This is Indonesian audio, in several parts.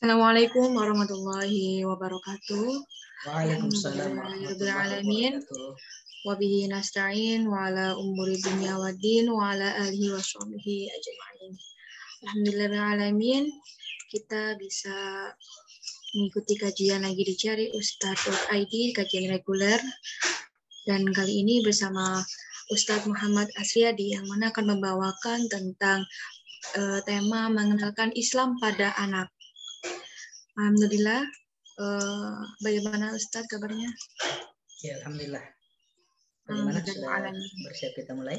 Assalamualaikum warahmatullahi wabarakatuh. Waalaikumsalam warahmatullahi Alhamdulillahirrahmanirrahim. wabarakatuh. Wabihi nasta'in wa ala umuri dunya waddin wa ala alihi wa sahbihi ajma'in. Alhamdulillahirrahmanirrahim. Kita bisa mengikuti kajian lagi di Cari Ustadz.id, kajian reguler. Dan kali ini bersama Ustadz Muhammad Asriyadi yang mana akan membawakan tentang tema mengenalkan Islam pada anak. Alhamdulillah. Bagaimana Ustadz kabarnya? Ya, alhamdulillah. Bagaimana, sudah bersiap kita mulai?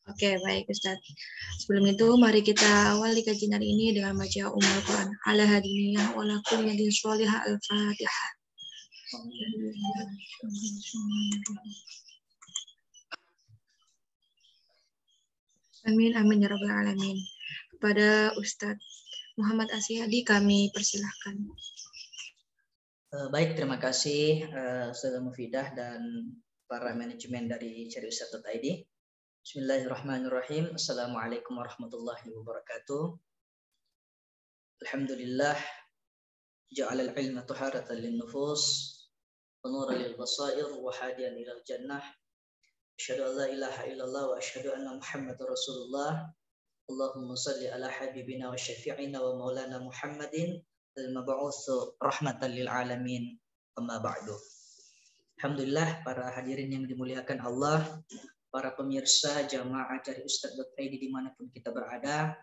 Oke, baik Ustadz. Sebelum itu, mari kita awali kajian hari ini dengan baca Ummul Quran. Ala hadiniyah wa la kulli yadin sholihah al-Fatihah. Amin, amin ya rabbal alamin. Kepada Ustadz Muhammad Asriyadi kami persilahkan. Baik, terima kasih Ustazah Mufidah dan para manajemen dari Cari Ustadz.id. Bismillahirrahmanirrahim. Assalamualaikum warahmatullahi wabarakatuh. Alhamdulillah, ja'alal ilma tuharatan lin-nufus wa nuran lil-basair wa hadiyan ilal jannah. Asyhadu an la ilaha illallah wa asyhadu anna Muhammadar Rasulullah. Allahumma salli ala habibina wa syafi'ina wa maulana Muhammadin al-mab'utsu rahmatan lil alamin. Amma ba'du. Alhamdulillah, para hadirin yang dimuliakan Allah, para pemirsa jamaah Cari Ustadz.id dimanapun kita berada,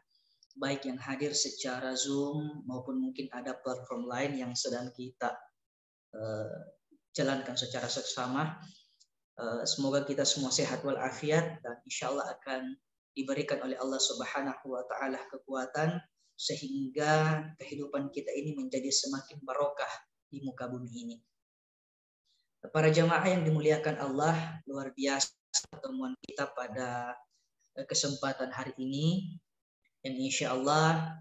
baik yang hadir secara Zoom maupun mungkin ada platform lain yang sedang kita jalankan secara seksama. Semoga kita semua sehat walafiat dan insya Allah akan diberikan oleh Allah Subhanahu wa Ta'ala kekuatan sehingga kehidupan kita ini menjadi semakin barokah di muka bumi ini. Para jamaah yang dimuliakan Allah, luar biasa pertemuan kita pada kesempatan hari ini, yang insya Allah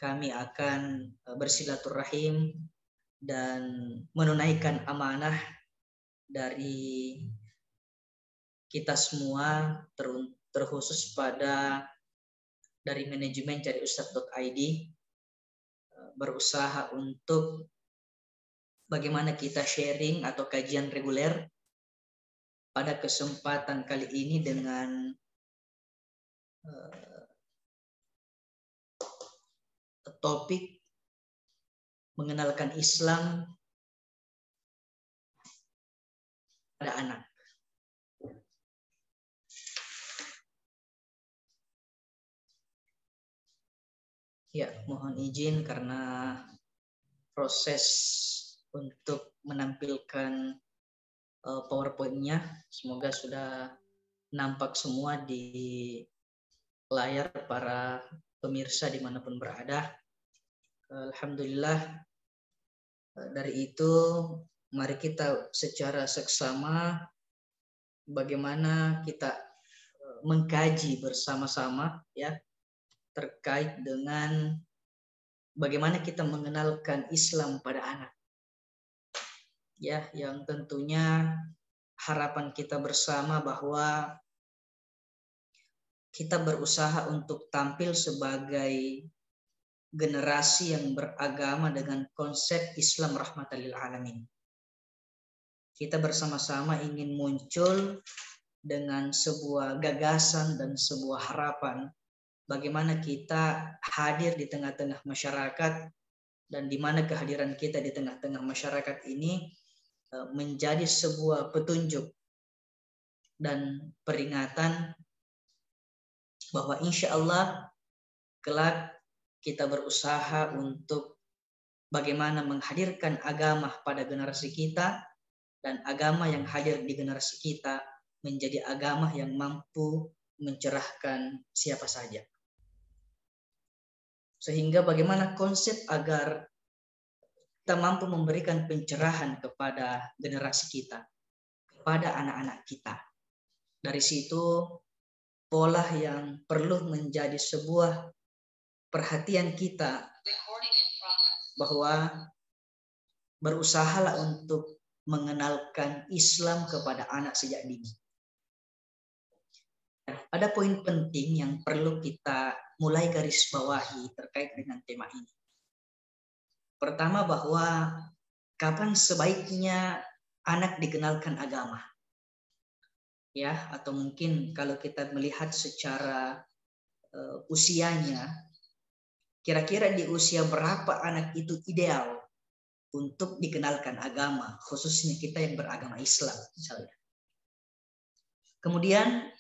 kami akan bersilaturahim dan menunaikan amanah dari kita semua, terkhusus pada dari manajemen Cari Ustadz.id, berusaha untuk bagaimana kita sharing atau kajian reguler pada kesempatan kali ini dengan topik mengenalkan Islam pada anak. Ya, mohon izin karena proses untuk menampilkan PowerPoint-nya semoga sudah nampak semua di layar para pemirsa dimanapun berada. Alhamdulillah, dari itu mari kita secara seksama bagaimana kita mengkaji bersama-sama ya terkait dengan bagaimana kita mengenalkan Islam pada anak. Ya, yang tentunya harapan kita bersama bahwa kita berusaha untuk tampil sebagai generasi yang beragama dengan konsep Islam rahmatan lil alamin. Kita bersama-sama ingin muncul dengan sebuah gagasan dan sebuah harapan bagaimana kita hadir di tengah-tengah masyarakat dan di mana kehadiran kita di tengah-tengah masyarakat ini menjadi sebuah petunjuk dan peringatan bahwa insya Allah kelak kita berusaha untuk bagaimana menghadirkan agama pada generasi kita dan agama yang hadir di generasi kita menjadi agama yang mampu mencerahkan siapa saja. Sehingga bagaimana konsep agar kita mampu memberikan pencerahan kepada generasi kita, kepada anak-anak kita. Dari situ pola yang perlu menjadi sebuah perhatian kita bahwa berusahalah untuk mengenalkan Islam kepada anak sejak dini. Ada poin penting yang perlu kita mulai garis bawahi terkait dengan tema ini. Pertama, bahwa kapan sebaiknya anak dikenalkan agama. Ya, atau mungkin kalau kita melihat secara usianya, kira-kira di usia berapa anak itu ideal untuk dikenalkan agama, khususnya kita yang beragama Islam misalnya. Kemudian,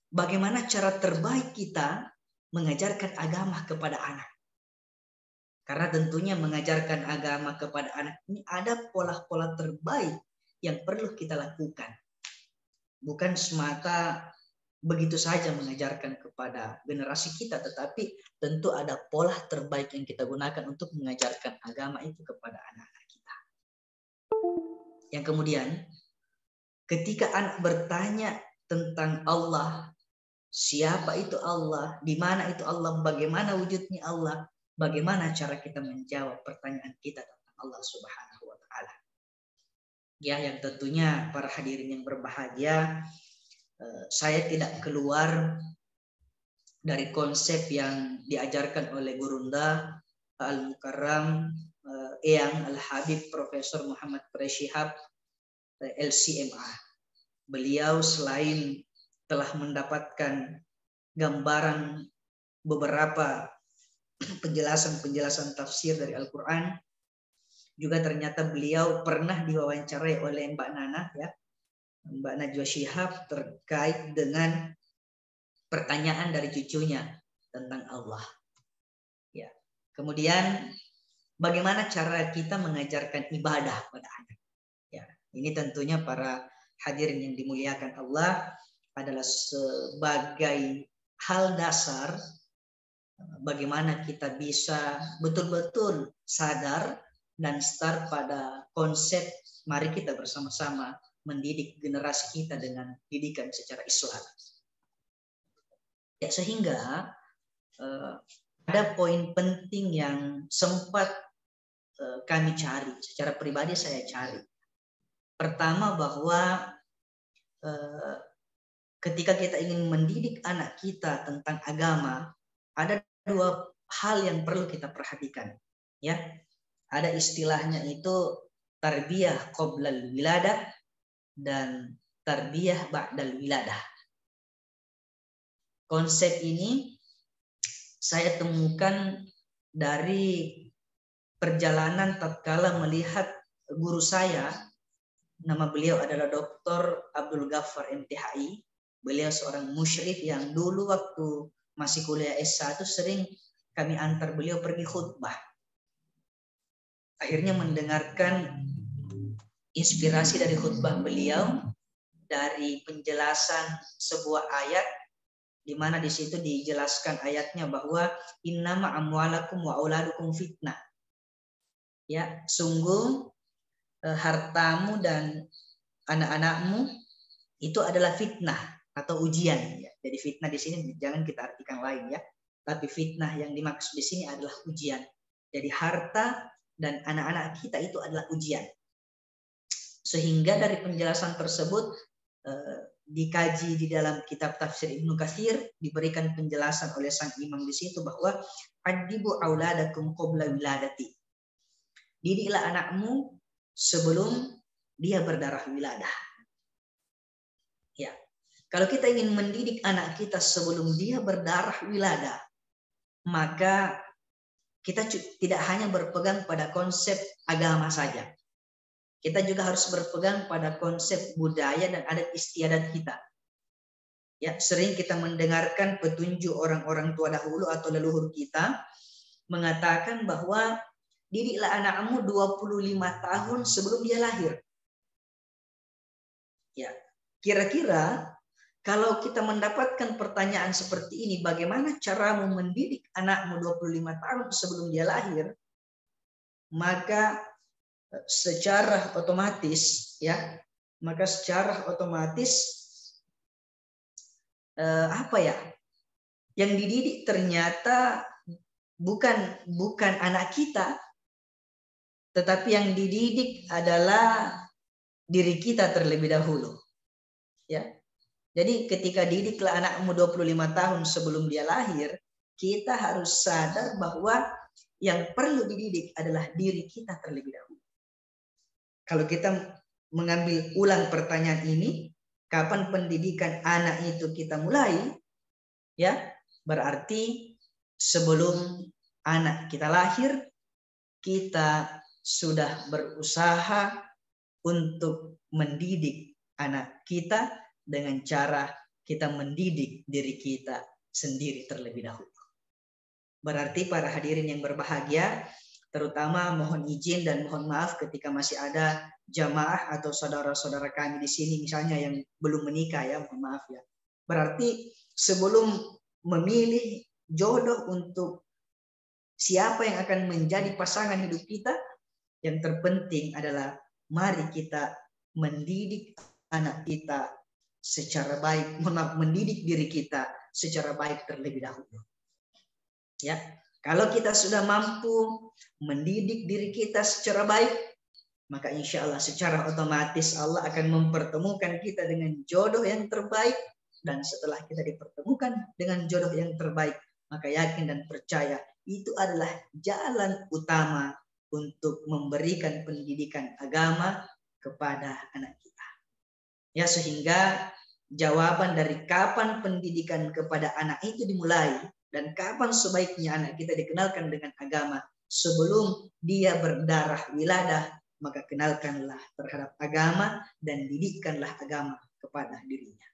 bagaimana cara terbaik kita mengajarkan agama kepada anak? Karena tentunya mengajarkan agama kepada anak ini ada pola-pola terbaik yang perlu kita lakukan. Bukan semata begitu saja mengajarkan kepada generasi kita, tetapi tentu ada pola terbaik yang kita gunakan untuk mengajarkan agama itu kepada anak-anak kita. Yang kemudian, ketika anak bertanya tentang Allah, siapa itu Allah, di mana itu Allah, bagaimana wujudnya Allah, bagaimana cara kita menjawab pertanyaan kita tentang Allah Subhanahu wa Ta'ala. Ya, yang tentunya para hadirin yang berbahagia, saya tidak keluar dari konsep yang diajarkan oleh Gurunda Al-Mukarram Eyang Al-Habib Profesor Muhammad Quraish Shihab LCMA. Beliau selain telah mendapatkan gambaran beberapa penjelasan tafsir dari Al-Quran, juga ternyata beliau pernah diwawancarai oleh Mbak Nana, ya, Mbak Najwa Shihab, terkait dengan pertanyaan dari cucunya tentang Allah. Ya. Kemudian bagaimana cara kita mengajarkan ibadah pada anak? Ya, ini tentunya para hadirin yang dimuliakan Allah adalah sebagai hal dasar bagaimana kita bisa betul-betul sadar dan start pada konsep mari kita bersama-sama mendidik generasi kita dengan didikan secara Islam. Ya, sehingga ada poin penting yang sempat kami cari, secara pribadi saya cari. Pertama, bahwa ketika kita ingin mendidik anak kita tentang agama, ada dua hal yang perlu kita perhatikan. Ya, ada istilahnya itu tarbiyah qoblal wiladah dan tarbiyah ba'dal wiladah. Konsep ini saya temukan dari perjalanan tatkala melihat guru saya, nama beliau adalah Dr. Abdul Ghaffar MTHI. Beliau seorang musyrif yang dulu waktu masih kuliah S1 sering kami antar beliau pergi khutbah. Akhirnya mendengarkan inspirasi dari khutbah beliau, dari penjelasan sebuah ayat, di mana di situ dijelaskan ayatnya bahwa innama amwalakum wa auladukum fitnah. Ya, sungguh hartamu dan anak-anakmu itu adalah fitnah atau ujian. Ya. Jadi fitnah di sini jangan kita artikan lain, ya, tapi fitnah yang dimaksud di sini adalah ujian. Jadi harta dan anak-anak kita itu adalah ujian. Sehingga dari penjelasan tersebut dikaji di dalam kitab tafsir Ibnu Katsir, diberikan penjelasan oleh sang imam di situ bahwa adibu auladakum qabla wiladati. Didiklah anakmu sebelum dia berdarah wiladah. Ya. Kalau kita ingin mendidik anak kita sebelum dia berdarah wiladah, maka kita tidak hanya berpegang pada konsep agama saja. Kita juga harus berpegang pada konsep budaya dan adat istiadat kita. Ya, sering kita mendengarkan petunjuk orang-orang tua dahulu atau leluhur kita mengatakan bahwa didiklah anakmu 25 tahun sebelum dia lahir. Ya, kira-kira kalau kita mendapatkan pertanyaan seperti ini, bagaimana caramu mendidik anakmu 25 tahun sebelum dia lahir? Maka secara otomatis, ya, yang dididik ternyata bukan anak kita, tetapi yang dididik adalah diri kita terlebih dahulu. Ya. Jadi ketika didiklah anakmu 25 tahun sebelum dia lahir, kita harus sadar bahwa yang perlu dididik adalah diri kita terlebih dahulu. Kalau kita mengambil ulang pertanyaan ini, kapan pendidikan anak itu kita mulai? Ya, berarti sebelum anak kita lahir, kita sudah berusaha untuk mendidik anak kita dengan cara kita mendidik diri kita sendiri terlebih dahulu. Berarti para hadirin yang berbahagia, terutama mohon izin dan mohon maaf ketika masih ada jamaah atau saudara-saudara kami di sini misalnya yang belum menikah, ya mohon maaf ya. Berarti sebelum memilih jodoh untuk siapa yang akan menjadi pasangan hidup kita, yang terpenting adalah mari kita mendidik anak kita secara baik, mendidik diri kita secara baik terlebih dahulu. Ya, kalau kita sudah mampu mendidik diri kita secara baik, maka insya Allah secara otomatis Allah akan mempertemukan kita dengan jodoh yang terbaik. Dan setelah kita dipertemukan dengan jodoh yang terbaik, maka yakin dan percaya itu adalah jalan utama untuk memberikan pendidikan agama kepada anak kita. Ya, sehingga jawaban dari kapan pendidikan kepada anak itu dimulai dan kapan sebaiknya anak kita dikenalkan dengan agama, sebelum dia berdarah wiladah, maka kenalkanlah terhadap agama dan didikkanlah agama kepada dirinya.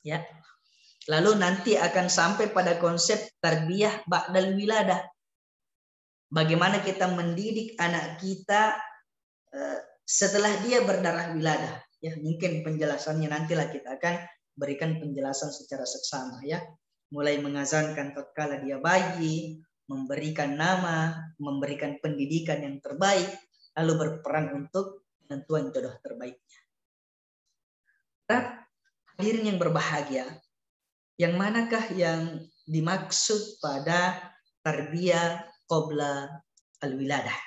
Ya. Lalu nanti akan sampai pada konsep tarbiyah ba'dal wiladah. Bagaimana kita mendidik anak kita setelah dia berdarah wiladah. Ya, mungkin penjelasannya nantilah kita akan berikan penjelasan secara seksama, ya. Mulai mengazankan tatkala dia bayi, memberikan nama, memberikan pendidikan yang terbaik, lalu berperan untuk penentuan jodoh terbaiknya. Hadirin yang berbahagia, yang manakah yang dimaksud pada tarbiyah qabla al-wiladah?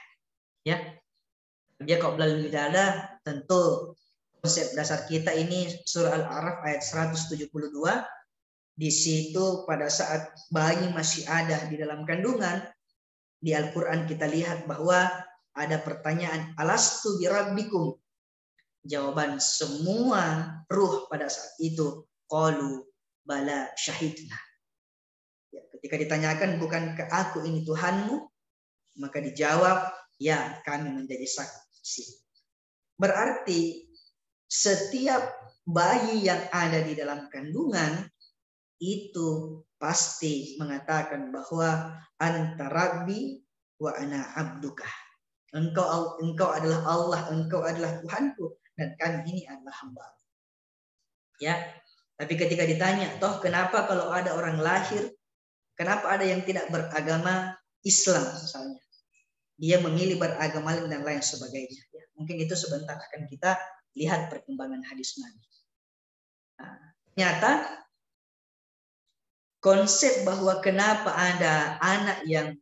Ya, tarbiyah qabla al-wiladah tentu konsep dasar kita ini surah Al-A'raf ayat 172. Di situ pada saat bayi masih ada di dalam kandungan, di Al-Quran kita lihat bahwa ada pertanyaan, alastu birabbikum? Jawaban semua ruh pada saat itu, qalu bala syahidna. Ya, ketika ditanyakan, bukankah aku ini Tuhanmu? Maka dijawab, ya kami menjadi saksi. Berarti setiap bayi yang ada di dalam kandungan itu pasti mengatakan bahwa anta rabbi wa ana abduka. Engkau adalah Allah, engkau adalah Tuhanku, dan kami ini adalah hamba. Ya, tapi ketika ditanya, toh kenapa kalau ada orang lahir, kenapa ada yang tidak beragama Islam misalnya, dia memilih beragama lain dan lain sebagainya. Ya, mungkin itu sebentar akan kita lihat perkembangan hadis Nabi. Nah, ternyata konsep bahwa kenapa ada anak yang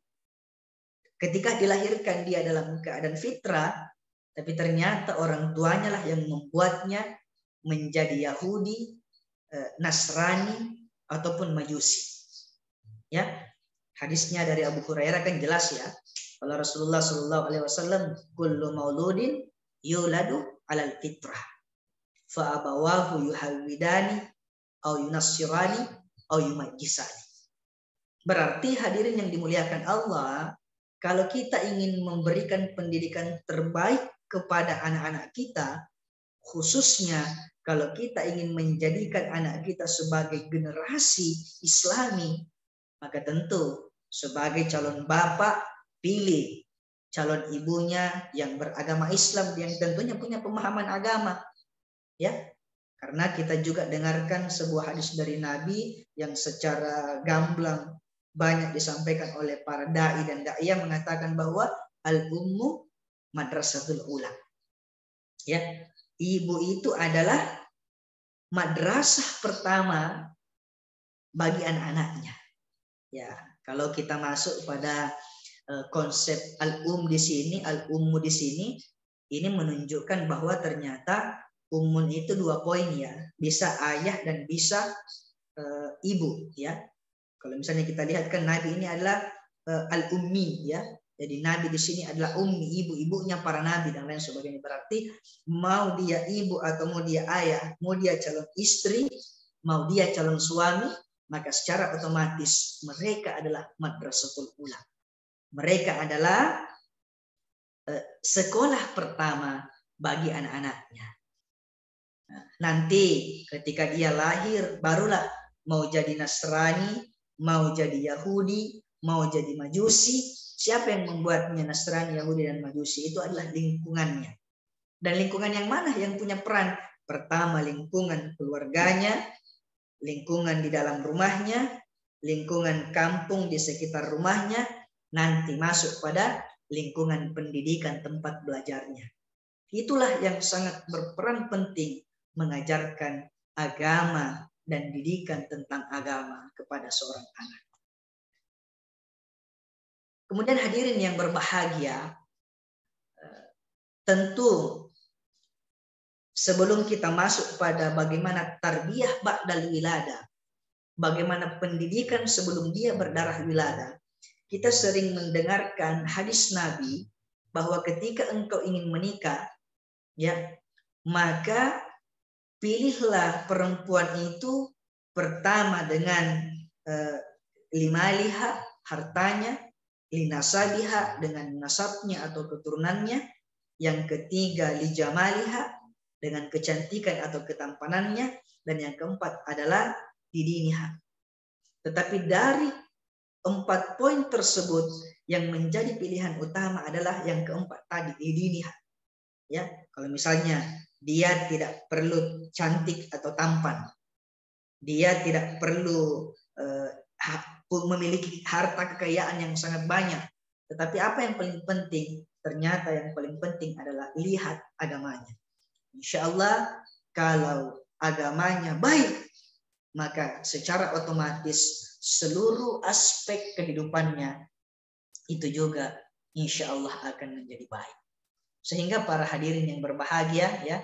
ketika dilahirkan dia dalam keadaan fitrah, tapi ternyata orang tuanya lah yang membuatnya menjadi Yahudi, Nasrani, ataupun Majusi. Ya, hadisnya dari Abu Hurairah kan jelas ya. Kalau Rasulullah SAW, kullu mauludin yuladu alal fitrah, fa abawahu yuhawidani, au yunassirani, au yumajjisani. Berarti hadirin yang dimuliakan Allah, kalau kita ingin memberikan pendidikan terbaik kepada anak-anak kita, khususnya kalau kita ingin menjadikan anak kita sebagai generasi Islami, maka tentu sebagai calon bapak, pilih calon ibunya yang beragama Islam, yang tentunya punya pemahaman agama. Ya, karena kita juga dengarkan sebuah hadis dari Nabi yang secara gamblang banyak disampaikan oleh para dai dan daiyah, mengatakan bahwa al-ummu madrasatul ula. Ya, ibu itu adalah madrasah pertama bagi anak-anaknya. Ya, kalau kita masuk pada konsep al-um di sini, al-ummu di sini, ini menunjukkan bahwa ternyata ummun itu 2 poin ya, bisa ayah dan bisa ibu ya. Kalau misalnya kita lihat kan Nabi ini adalah al-ummi, ya. Jadi nabi di sini adalah ummi, ibu-ibunya para nabi dan lain sebagainya. Berarti mau dia ibu atau mau dia ayah, mau dia calon istri, mau dia calon suami, maka secara otomatis mereka adalah madrasatul ula. Mereka adalah sekolah pertama bagi anak-anaknya. Nanti ketika dia lahir barulah mau jadi Nasrani, mau jadi Yahudi, mau jadi Majusi. Siapa yang membuatnya Nasrani, Yahudi, dan Majusi? Itu adalah lingkungannya. Dan lingkungan yang mana yang punya peran? Pertama, lingkungan keluarganya, lingkungan di dalam rumahnya, lingkungan kampung di sekitar rumahnya, nanti masuk pada lingkungan pendidikan tempat belajarnya. Itulah yang sangat berperan penting mengajarkan agama dan didikan tentang agama kepada seorang anak. Kemudian hadirin yang berbahagia, tentu sebelum kita masuk pada bagaimana tarbiyah ba'dal wilada, bagaimana pendidikan sebelum dia berdarah wilada, kita sering mendengarkan hadis Nabi bahwa ketika engkau ingin menikah, ya, maka pilihlah perempuan itu pertama dengan limaliha, hartanya, linasabiha, dengan nasabnya atau keturunannya, yang ketiga lijamaliha, dengan kecantikan atau ketampanannya, dan yang keempat adalah didiniha. Tetapi dari 4 poin tersebut yang menjadi pilihan utama adalah yang keempat tadi, didiniha. Ya, kalau misalnya dia tidak perlu cantik atau tampan, dia tidak perlu memiliki harta kekayaan yang sangat banyak, tetapi apa yang paling penting? Ternyata yang paling penting adalah lihat agamanya. Insya Allah kalau agamanya baik, maka secara otomatis seluruh aspek kehidupannya itu juga insya Allah akan menjadi baik. Sehingga para hadirin yang berbahagia, ya,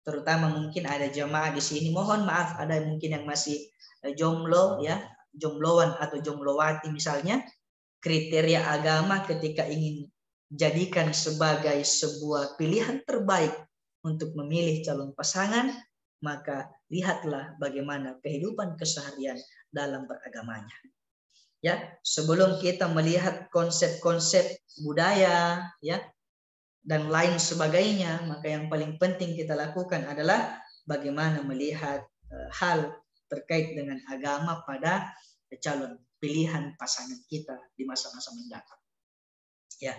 terutama mungkin ada jamaah di sini, mohon maaf ada mungkin yang masih jomblo, ya, jombloan atau jomblowati misalnya, kriteria agama ketika ingin jadikan sebagai sebuah pilihan terbaik untuk memilih calon pasangan, maka lihatlah bagaimana kehidupan keseharian dalam beragamanya. Ya, sebelum kita melihat konsep-konsep budaya, ya, dan lain sebagainya, maka yang paling penting kita lakukan adalah bagaimana melihat hal terkait dengan agama pada calon pilihan pasangan kita di masa-masa mendatang. Ya,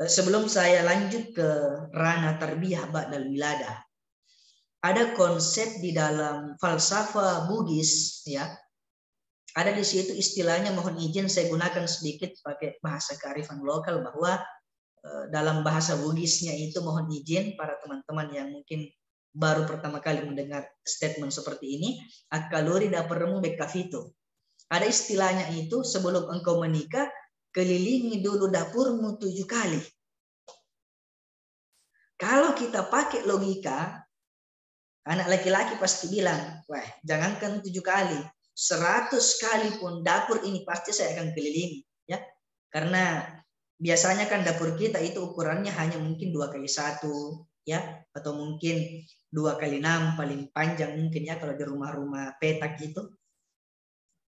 sebelum saya lanjut ke ranah tarbiyah ba'dal wiladah, ada konsep di dalam falsafah Bugis, ya. Ada di situ istilahnya, mohon izin saya gunakan sedikit pakai bahasa kearifan lokal, bahwa dalam bahasa Bugisnya itu, mohon izin para teman-teman yang mungkin baru pertama kali mendengar statement seperti ini, akaluri daparmu bekafito. Ada istilahnya itu, sebelum engkau menikah, kelilingi dulu dapurmu 7 kali. Kalau kita pakai logika, anak laki-laki pasti bilang, wah, jangankan 7 kali, 100 kali pun dapur ini pasti saya akan kelilingi, ya. Karena biasanya kan dapur kita itu ukurannya hanya mungkin 2x1, ya, atau mungkin 2x6 paling panjang mungkin, ya, kalau di rumah-rumah petak itu.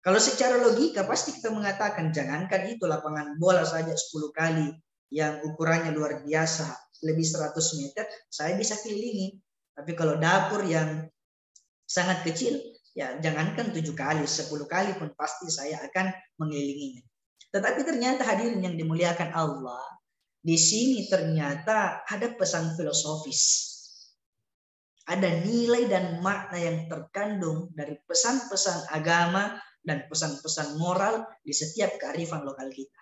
Kalau secara logika pasti kita mengatakan jangankan itu, lapangan bola saja 10 kali yang ukurannya luar biasa, lebih 100 meter, saya bisa kelilingi. Tapi kalau dapur yang sangat kecil, ya jangankan 7 kali, 10 kali pun pasti saya akan mengelilinginya. Tetapi ternyata hadirin yang dimuliakan Allah, di sini ternyata ada pesan filosofis. Ada nilai dan makna yang terkandung dari pesan-pesan agama dan pesan-pesan moral di setiap kearifan lokal kita.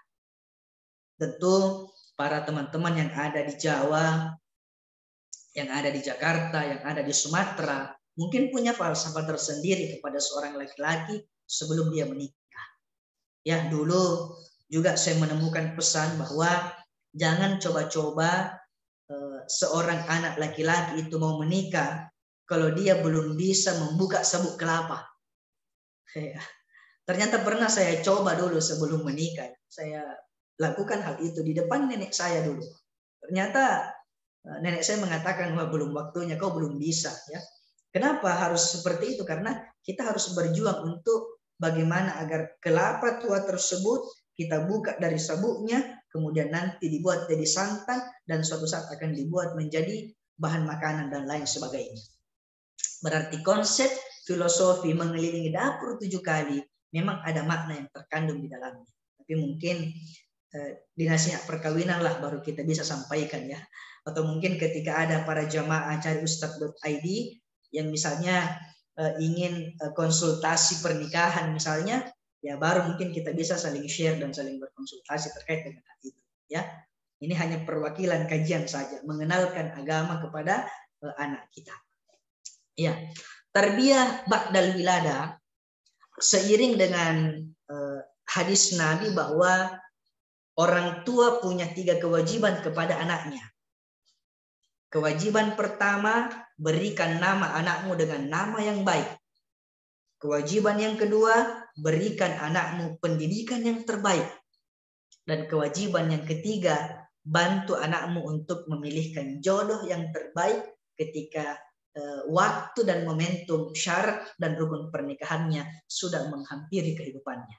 Tentu para teman-teman yang ada di Jawa, yang ada di Jakarta, yang ada di Sumatera, mungkin punya falsafah tersendiri kepada seorang laki-laki sebelum dia menikah. Ya, dulu juga saya menemukan pesan bahwa jangan coba-coba seorang anak laki-laki itu mau menikah kalau dia belum bisa membuka sabuk kelapa. Ternyata pernah saya coba dulu sebelum menikah. Saya lakukan hal itu di depan nenek saya dulu. Ternyata nenek saya mengatakan, wah belum waktunya, kau belum bisa. Ya. Kenapa harus seperti itu? Karena kita harus berjuang untuk bagaimana agar kelapa tua tersebut kita buka dari sabuknya, kemudian nanti dibuat jadi santan, dan suatu saat akan dibuat menjadi bahan makanan dan lain sebagainya. Berarti konsep filosofi mengelilingi dapur 7 kali memang ada makna yang terkandung di dalamnya. Tapi mungkin di nasihat perkawinan lah baru kita bisa sampaikan ya. Atau mungkin ketika ada para jamaah cari ustadz.id yang misalnya ingin konsultasi pernikahan misalnya, ya baru mungkin kita bisa saling share dan saling berkonsultasi terkait dengan hal itu. Ya, ini hanya perwakilan kajian saja, mengenalkan agama kepada anak kita. Ya, tarbiyah ba'dal wilada seiring dengan hadis Nabi bahwa orang tua punya 3 kewajiban kepada anaknya. Kewajiban pertama, berikan nama anakmu dengan nama yang baik. Kewajiban yang kedua, berikan anakmu pendidikan yang terbaik. Dan kewajiban yang ketiga, bantu anakmu untuk memilihkan jodoh yang terbaik ketika waktu dan momentum syarat dan rukun pernikahannya sudah menghampiri kehidupannya.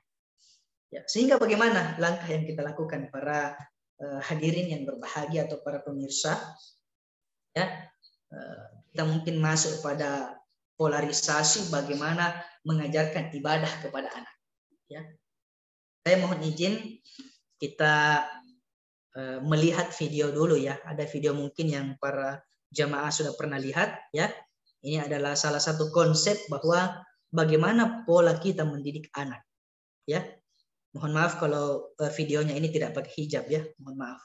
Ya, sehingga bagaimana langkah yang kita lakukan para hadirin yang berbahagia atau para pemirsa? Ya, kita mungkin masuk pada polarisasi bagaimana mengajarkan ibadah kepada anak. Ya, saya mohon izin kita melihat video dulu ya. Ada video mungkin yang para jamaah sudah pernah lihat ya. Ini adalah salah satu konsep bahwa bagaimana pola kita mendidik anak. Ya. Mohon maaf kalau videonya ini tidak pakai hijab ya. Mohon maaf.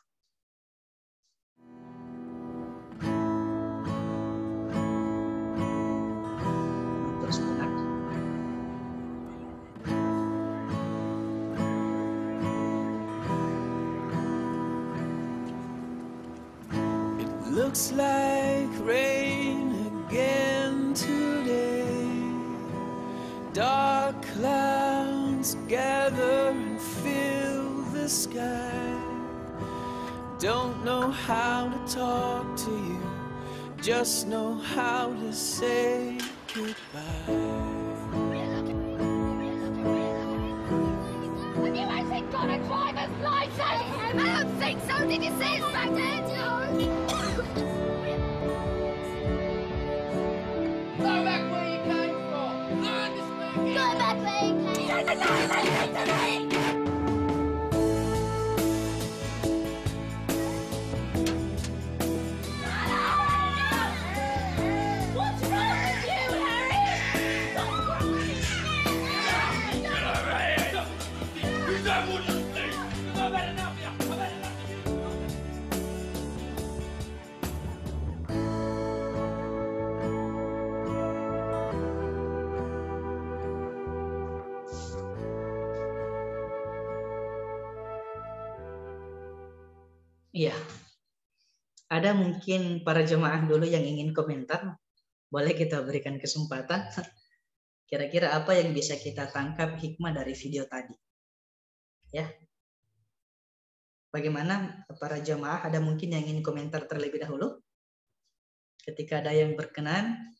Looks like rain again today. Dark clouds gather and fill the sky. Don't know how to talk to you, just know how to say goodbye. Have you actually got a driver's license? I don't think so. Did you see it back there? Go back where you came from. Learn to speak. Go back where you came from. There's a lie to me. What's wrong with you, Harry? What's wrong with you? Get over here. You don't want to speak. I've had enough of you. I've had enough of you. Iya. Ada mungkin para jemaah dulu yang ingin komentar. Boleh kita berikan kesempatan. Kira-kira apa yang bisa kita tangkap hikmah dari video tadi? Ya. Bagaimana para jemaah, ada mungkin yang ingin komentar terlebih dahulu? Ketika ada yang berkenan,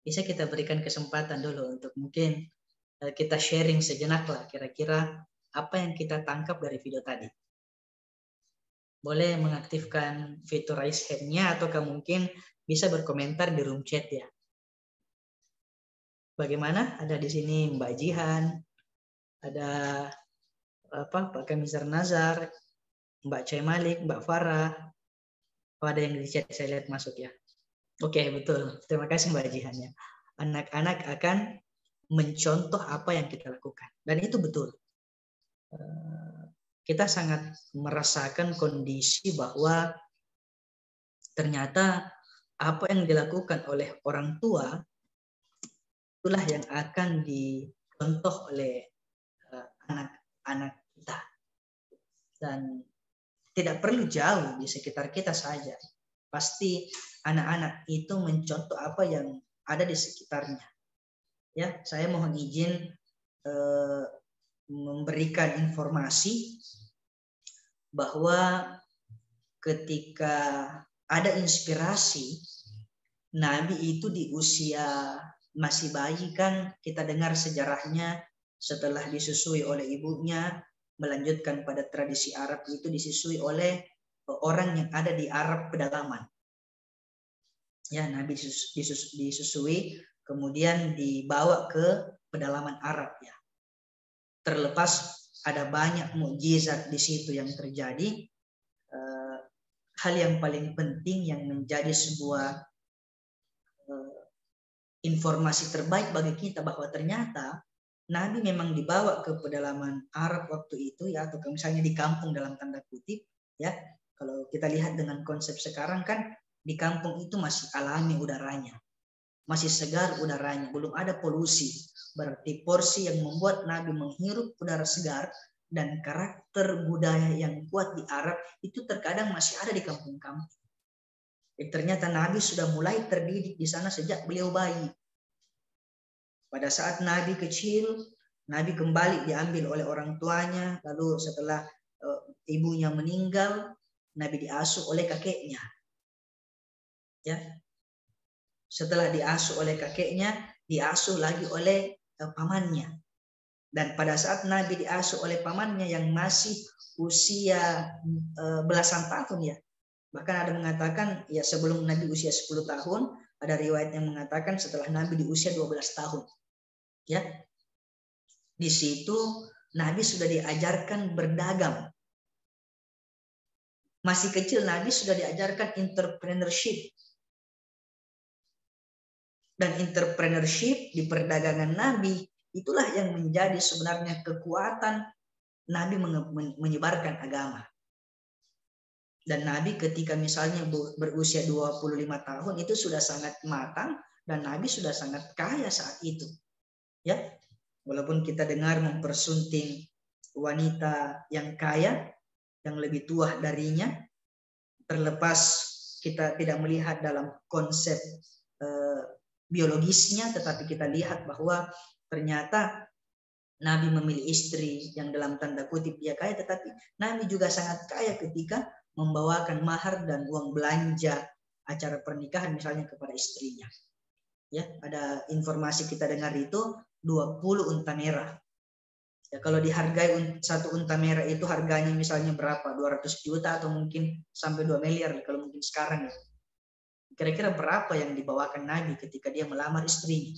bisa kita berikan kesempatan dulu untuk mungkin kita sharing sejenak lah kira-kira apa yang kita tangkap dari video tadi. Boleh mengaktifkan fitur raise hand-nya atau mungkin bisa berkomentar di room chat ya. Bagaimana? Ada di sini Mbak Jihan, ada Pak Kamizar Nazar, Mbak Cai Malik, Mbak Farah. Oh, ada yang di chat saya lihat masuk ya. Oke, betul. Terima kasih Mbak Jihan ya. Anak-anak akan mencontoh apa yang kita lakukan. Dan itu betul. Kita sangat merasakan kondisi bahwa ternyata apa yang dilakukan oleh orang tua itulah yang akan dicontoh oleh anak-anak kita. Dan tidak perlu jauh, di sekitar kita saja. Pasti anak-anak itu mencontoh apa yang ada di sekitarnya. Ya, saya mohon izin memberikan informasi bahwa ketika ada inspirasi, Nabi itu di usia masih bayi kan kita dengar sejarahnya, setelah disusui oleh ibunya, melanjutkan pada tradisi Arab itu disusui oleh orang yang ada di Arab pedalaman. Ya, Nabi disusui kemudian dibawa ke pedalaman Arab ya. Terlepas ada banyak mukjizat di situ yang terjadi, hal yang paling penting yang menjadi sebuah informasi terbaik bagi kita bahwa ternyata Nabi memang dibawa ke pedalaman Arab waktu itu ya, atau misalnya di kampung dalam tanda kutip ya. Kalau kita lihat dengan konsep sekarang kan di kampung itu masih alami udaranya, masih segar udaranya, belum ada polusi. Berarti porsi yang membuat Nabi menghirup udara segar dan karakter budaya yang kuat di Arab itu terkadang masih ada di kampung-kampung. Ternyata Nabi sudah mulai terdidik di sana sejak beliau bayi. Pada saat Nabi kecil, Nabi kembali diambil oleh orang tuanya, lalu setelah ibunya meninggal, Nabi diasuh oleh kakeknya. Ya. Setelah diasuh oleh kakeknya, diasuh lagi oleh pamannya. Dan pada saat Nabi diasuh oleh pamannya yang masih usia belasan tahun ya. Bahkan ada mengatakan ya sebelum Nabi usia 10 tahun, ada riwayat yang mengatakan setelah Nabi di usia 12 tahun. Ya. Di situ Nabi sudah diajarkan berdagang. Masih kecil Nabi sudah diajarkan entrepreneurship. Dan entrepreneurship di perdagangan Nabi itulah yang menjadi sebenarnya kekuatan Nabi menyebarkan agama. Dan Nabi ketika misalnya berusia 25 tahun itu sudah sangat matang dan Nabi sudah sangat kaya saat itu. Ya. Walaupun kita dengar mempersunting wanita yang kaya yang lebih tua darinya, terlepas kita tidak melihat dalam konsep biologisnya, tetapi kita lihat bahwa ternyata Nabi memilih istri yang dalam tanda kutip dia kaya, tetapi Nabi juga sangat kaya ketika membawakan mahar dan uang belanja acara pernikahan misalnya kepada istrinya. Ya, ada informasi kita dengar itu 20 unta merah. Ya, kalau dihargai satu unta merah itu harganya misalnya berapa? 200 juta atau mungkin sampai 2 miliar kalau mungkin sekarang ya. Kira-kira berapa yang dibawakan Nabi ketika dia melamar istrinya.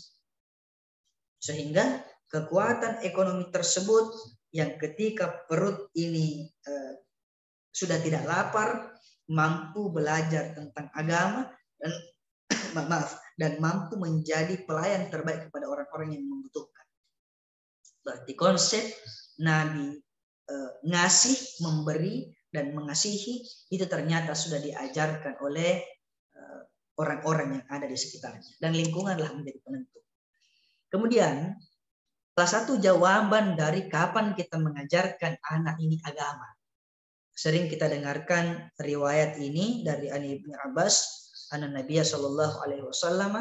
Sehingga kekuatan ekonomi tersebut yang ketika perut ini sudah tidak lapar, mampu belajar tentang agama dan mampu menjadi pelayan terbaik kepada orang-orang yang membutuhkan. Berarti konsep Nabi ngasih, memberi dan mengasihi itu ternyata sudah diajarkan oleh orang-orang yang ada di sekitarnya, dan lingkunganlah menjadi penentu. Kemudian salah satu jawaban dari kapan kita mengajarkan anak ini agama. Sering kita dengarkan riwayat ini dari Ali bin Abbas, anna Nabiya sallallahu alaihi wasallam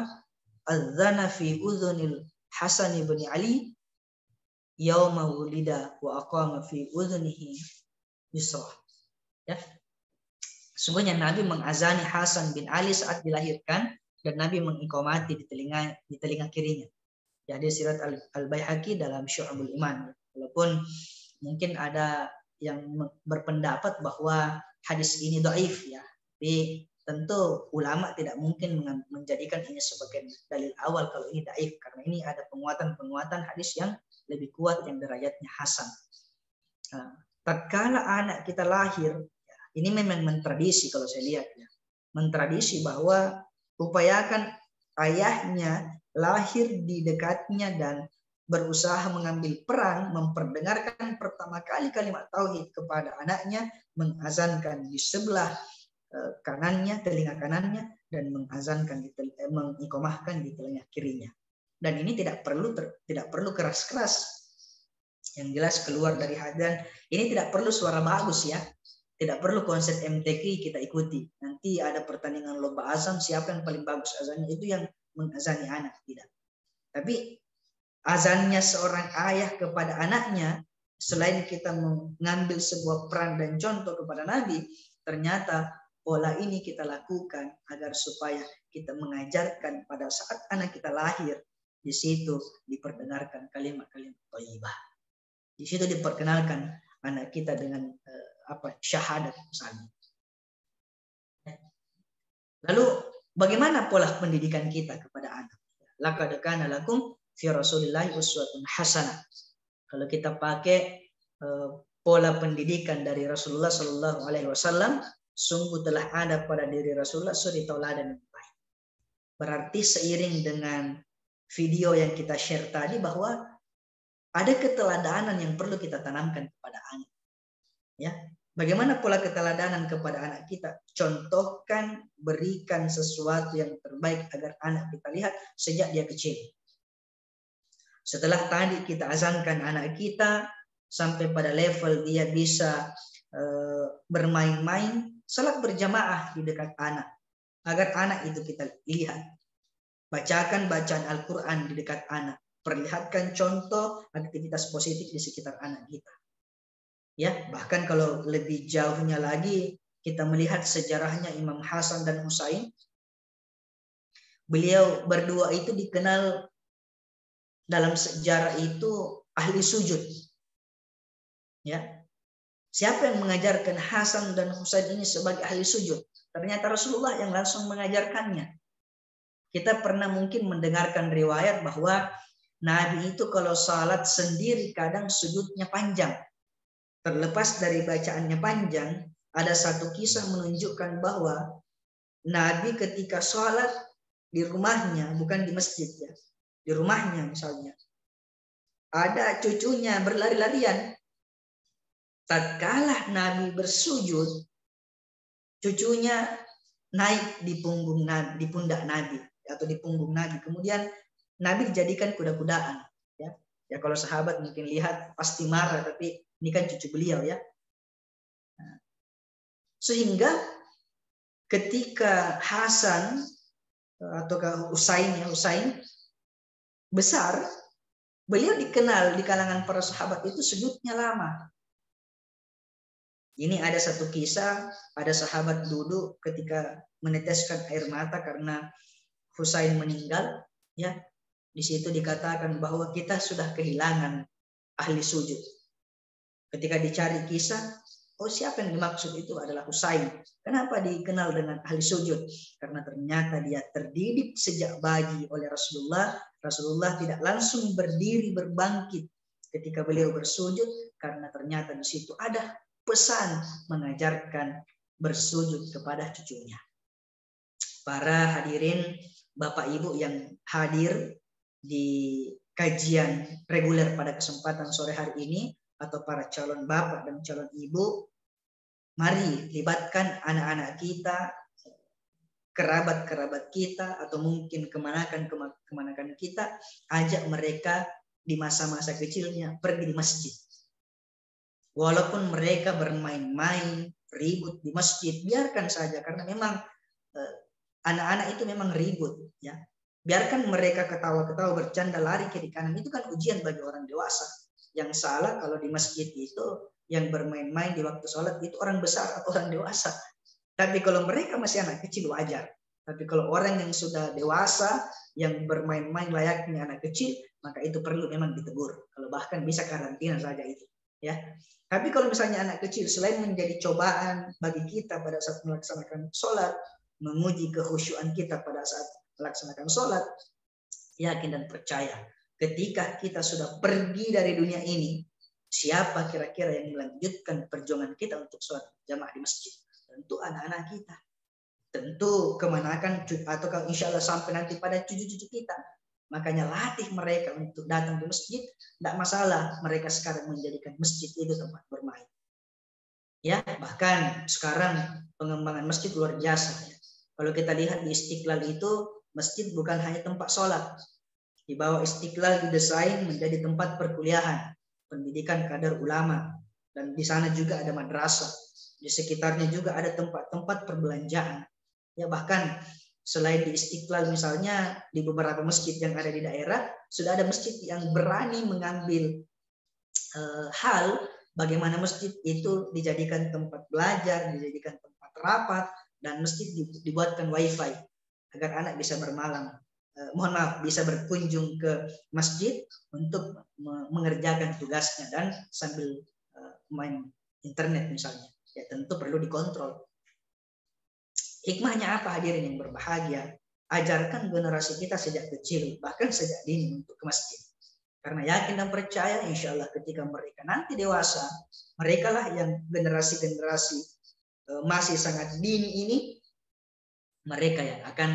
adzana fi udhunil Hasan bin Ali yauma wulida wa aqama fi udhunihi yusra. Ya. Sungguhnya Nabi mengazani Hasan bin Ali saat dilahirkan dan Nabi mengiqamati di telinga kirinya. Jadi sirat Al-Baihaqi dalam Syu'abul Iman. Walaupun mungkin ada yang berpendapat bahwa hadis ini dhaif ya. Tapi tentu ulama tidak mungkin menjadikan ini sebagai dalil awal kalau ini dhaif, karena ini ada penguatan hadis yang lebih kuat yang derajatnya hasan. Nah, tatkala anak kita lahir, ya, ini memang mentradisi kalau saya lihat ya. Mentradisi bahwa upayakan ayahnya lahir di dekatnya dan berusaha mengambil peran memperdengarkan pertama kali kalimat tauhid kepada anaknya, mengazankan di sebelah kanannya, telinga kanannya, dan mengazankan mengiqamahkan di telinga kirinya. Dan ini tidak perlu keras-keras. Yang jelas keluar dari hadzan ini tidak perlu suara bagus ya. Tidak perlu konsep MTQ kita ikuti. Nanti ada pertandingan lomba azan, siapa yang paling bagus azannya itu yang mengazani anak, tidak. Tapi azannya seorang ayah kepada anaknya selain kita mengambil sebuah peran dan contoh kepada Nabi, ternyata pola ini kita lakukan agar supaya kita mengajarkan pada saat anak kita lahir, di situ diperdengarkan kalimat-kalimat thayyibah. Di situ diperkenalkan anak kita dengan syahadat misalnya. Lalu bagaimana pola pendidikan kita kepada anak? Laqad kana lakum fi Rasulillahi uswatun hasanah. Kalau kita pakai pola pendidikan dari Rasulullah Shallallahu Alaihi Wasallam, sungguh telah ada pada diri Rasulullah suri tauladan yang baik. Berarti seiring dengan video yang kita share tadi bahwa ada keteladanan yang perlu kita tanamkan kepada anak. Ya, bagaimana pola keteladanan kepada anak kita? Contohkan, berikan sesuatu yang terbaik agar anak kita lihat sejak dia kecil. Setelah tadi kita azankan anak kita sampai pada level dia bisa bermain-main, salat berjamaah di dekat anak. Agar anak itu kita lihat. Bacakan bacaan Al-Quran di dekat anak. Perlihatkan contoh aktivitas positif di sekitar anak kita. Ya, bahkan kalau lebih jauhnya lagi, kita melihat sejarahnya Imam Hasan dan Husain. Beliau berdua itu dikenal dalam sejarah itu ahli sujud. Ya. Siapa yang mengajarkan Hasan dan Husain ini sebagai ahli sujud? Ternyata Rasulullah yang langsung mengajarkannya. Kita pernah mungkin mendengarkan riwayat bahwa Nabi itu kalau salat sendiri kadang sujudnya panjang. Terlepas dari bacaannya panjang, ada satu kisah menunjukkan bahwa Nabi ketika salat di rumahnya, bukan di masjid ya, di rumahnya misalnya, ada cucunya berlari-larian. Tatkala Nabi bersujud, cucunya naik di punggung Nabi, di pundak Nabi atau di punggung Nabi. Kemudian Nabi dijadikan kuda-kudaan. Ya kalau sahabat mungkin lihat pasti marah, tapi ini kan cucu beliau ya. Sehingga ketika Hasan atau Husain besar, beliau dikenal di kalangan para sahabat itu sujudnya lama. Ini ada satu kisah, ada sahabat duduk ketika meneteskan air mata karena Husain meninggal, ya. Di situ dikatakan bahwa kita sudah kehilangan ahli sujud. Ketika dicari kisah, oh siapa yang dimaksud itu adalah Husain. Kenapa dikenal dengan ahli sujud? Karena ternyata dia terdidik sejak bayi oleh Rasulullah. Rasulullah tidak langsung berdiri berbangkit ketika beliau bersujud, karena ternyata di situ ada pesan mengajarkan bersujud kepada cucunya. Para hadirin, Bapak Ibu yang hadir di kajian reguler pada kesempatan sore hari ini, atau para calon bapak dan calon ibu, mari libatkan anak-anak kita, kerabat-kerabat kita, atau mungkin kemanakan kita, ajak mereka di masa-masa kecilnya pergi di masjid. Walaupun mereka bermain-main, ribut di masjid, biarkan saja, karena memang anak-anak itu memang ribut, ya. Biarkan mereka ketawa-ketawa, bercanda, lari kiri kanan, itu kan ujian bagi orang dewasa. Yang salah kalau di masjid itu yang bermain-main di waktu sholat itu orang besar atau orang dewasa. Tapi kalau mereka masih anak kecil wajar. Tapi kalau orang yang sudah dewasa yang bermain-main layaknya anak kecil, maka itu perlu memang ditegur. Kalau bahkan bisa karantina saja itu, ya. Tapi kalau misalnya anak kecil selain menjadi cobaan bagi kita pada saat melaksanakan sholat, menguji kehusyuan kita pada saat melaksanakan sholat, yakin dan percaya ketika kita sudah pergi dari dunia ini, siapa kira-kira yang melanjutkan perjuangan kita untuk sholat jamaah di masjid? Tentu anak-anak kita. Tentu kemanakan, atau kalau insya Allah sampai nanti pada cucu-cucu kita. Makanya latih mereka untuk datang di masjid. Tidak masalah mereka sekarang menjadikan masjid itu tempat bermain. Ya, bahkan sekarang pengembangan masjid luar biasa. Kalau kita lihat di Istiqlal itu, masjid bukan hanya tempat sholat. Di bawah Istiqlal didesain menjadi tempat perkuliahan, pendidikan kader ulama, dan di sana juga ada madrasah. Di sekitarnya juga ada tempat-tempat perbelanjaan. Ya, bahkan selain di Istiqlal misalnya, di beberapa masjid yang ada di daerah sudah ada masjid yang berani mengambil hal bagaimana masjid itu dijadikan tempat belajar, dijadikan tempat rapat, dan masjid dibuatkan wifi agar anak bisa bermalam. Bisa berkunjung ke masjid untuk mengerjakan tugasnya dan sambil main internet misalnya. Ya tentu perlu dikontrol. Hikmahnya apa hadirin yang berbahagia? Ajarkan generasi kita sejak kecil, bahkan sejak dini untuk ke masjid. Karena yakin dan percaya insya Allah ketika mereka nanti dewasa, mereka lah yang generasi-generasi masih sangat dini ini, mereka yang akan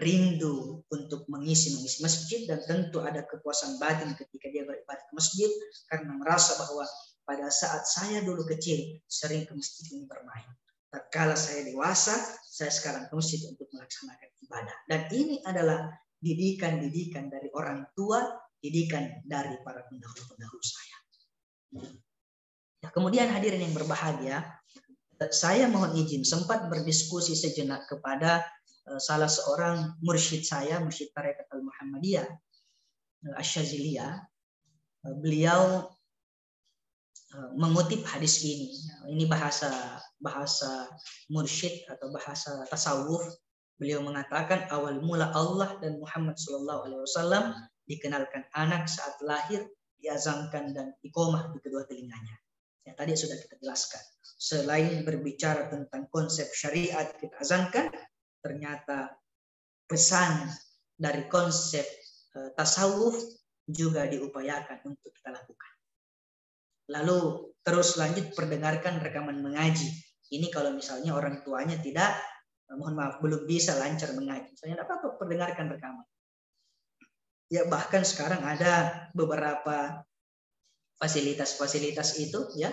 rindu untuk mengisi masjid, dan tentu ada kepuasan batin ketika dia beribadah ke masjid karena merasa bahwa pada saat saya dulu kecil sering ke masjid ini bermain. Tatkala saya dewasa, saya sekarang ke masjid untuk melaksanakan ibadah. Dan ini adalah didikan-didikan dari orang tua, didikan dari para pendahulu-pendahulu saya. Ya, kemudian hadirin yang berbahagia, saya mohon izin sempat berdiskusi sejenak kepada salah seorang mursyid saya, mursyid Tarekat Al-Muhammadiyah, Asy-Syadziliyah. Beliau mengutip hadis ini. Ini bahasa mursyid atau bahasa tasawuf. Beliau mengatakan awal mula Allah dan Muhammad SAW dikenalkan anak saat lahir, diazankan dan iqomah di kedua telinganya. Ya, tadi sudah kita jelaskan. Selain berbicara tentang konsep syariat kita azankan, ternyata pesan dari konsep tasawuf juga diupayakan untuk kita lakukan. Lalu terus lanjut perdengarkan rekaman mengaji. Ini kalau misalnya orang tuanya tidak, mohon maaf, belum bisa lancar mengaji. Misalnya tidak apa-apa, perdengarkan rekaman. Ya bahkan sekarang ada beberapa fasilitas-fasilitas itu ya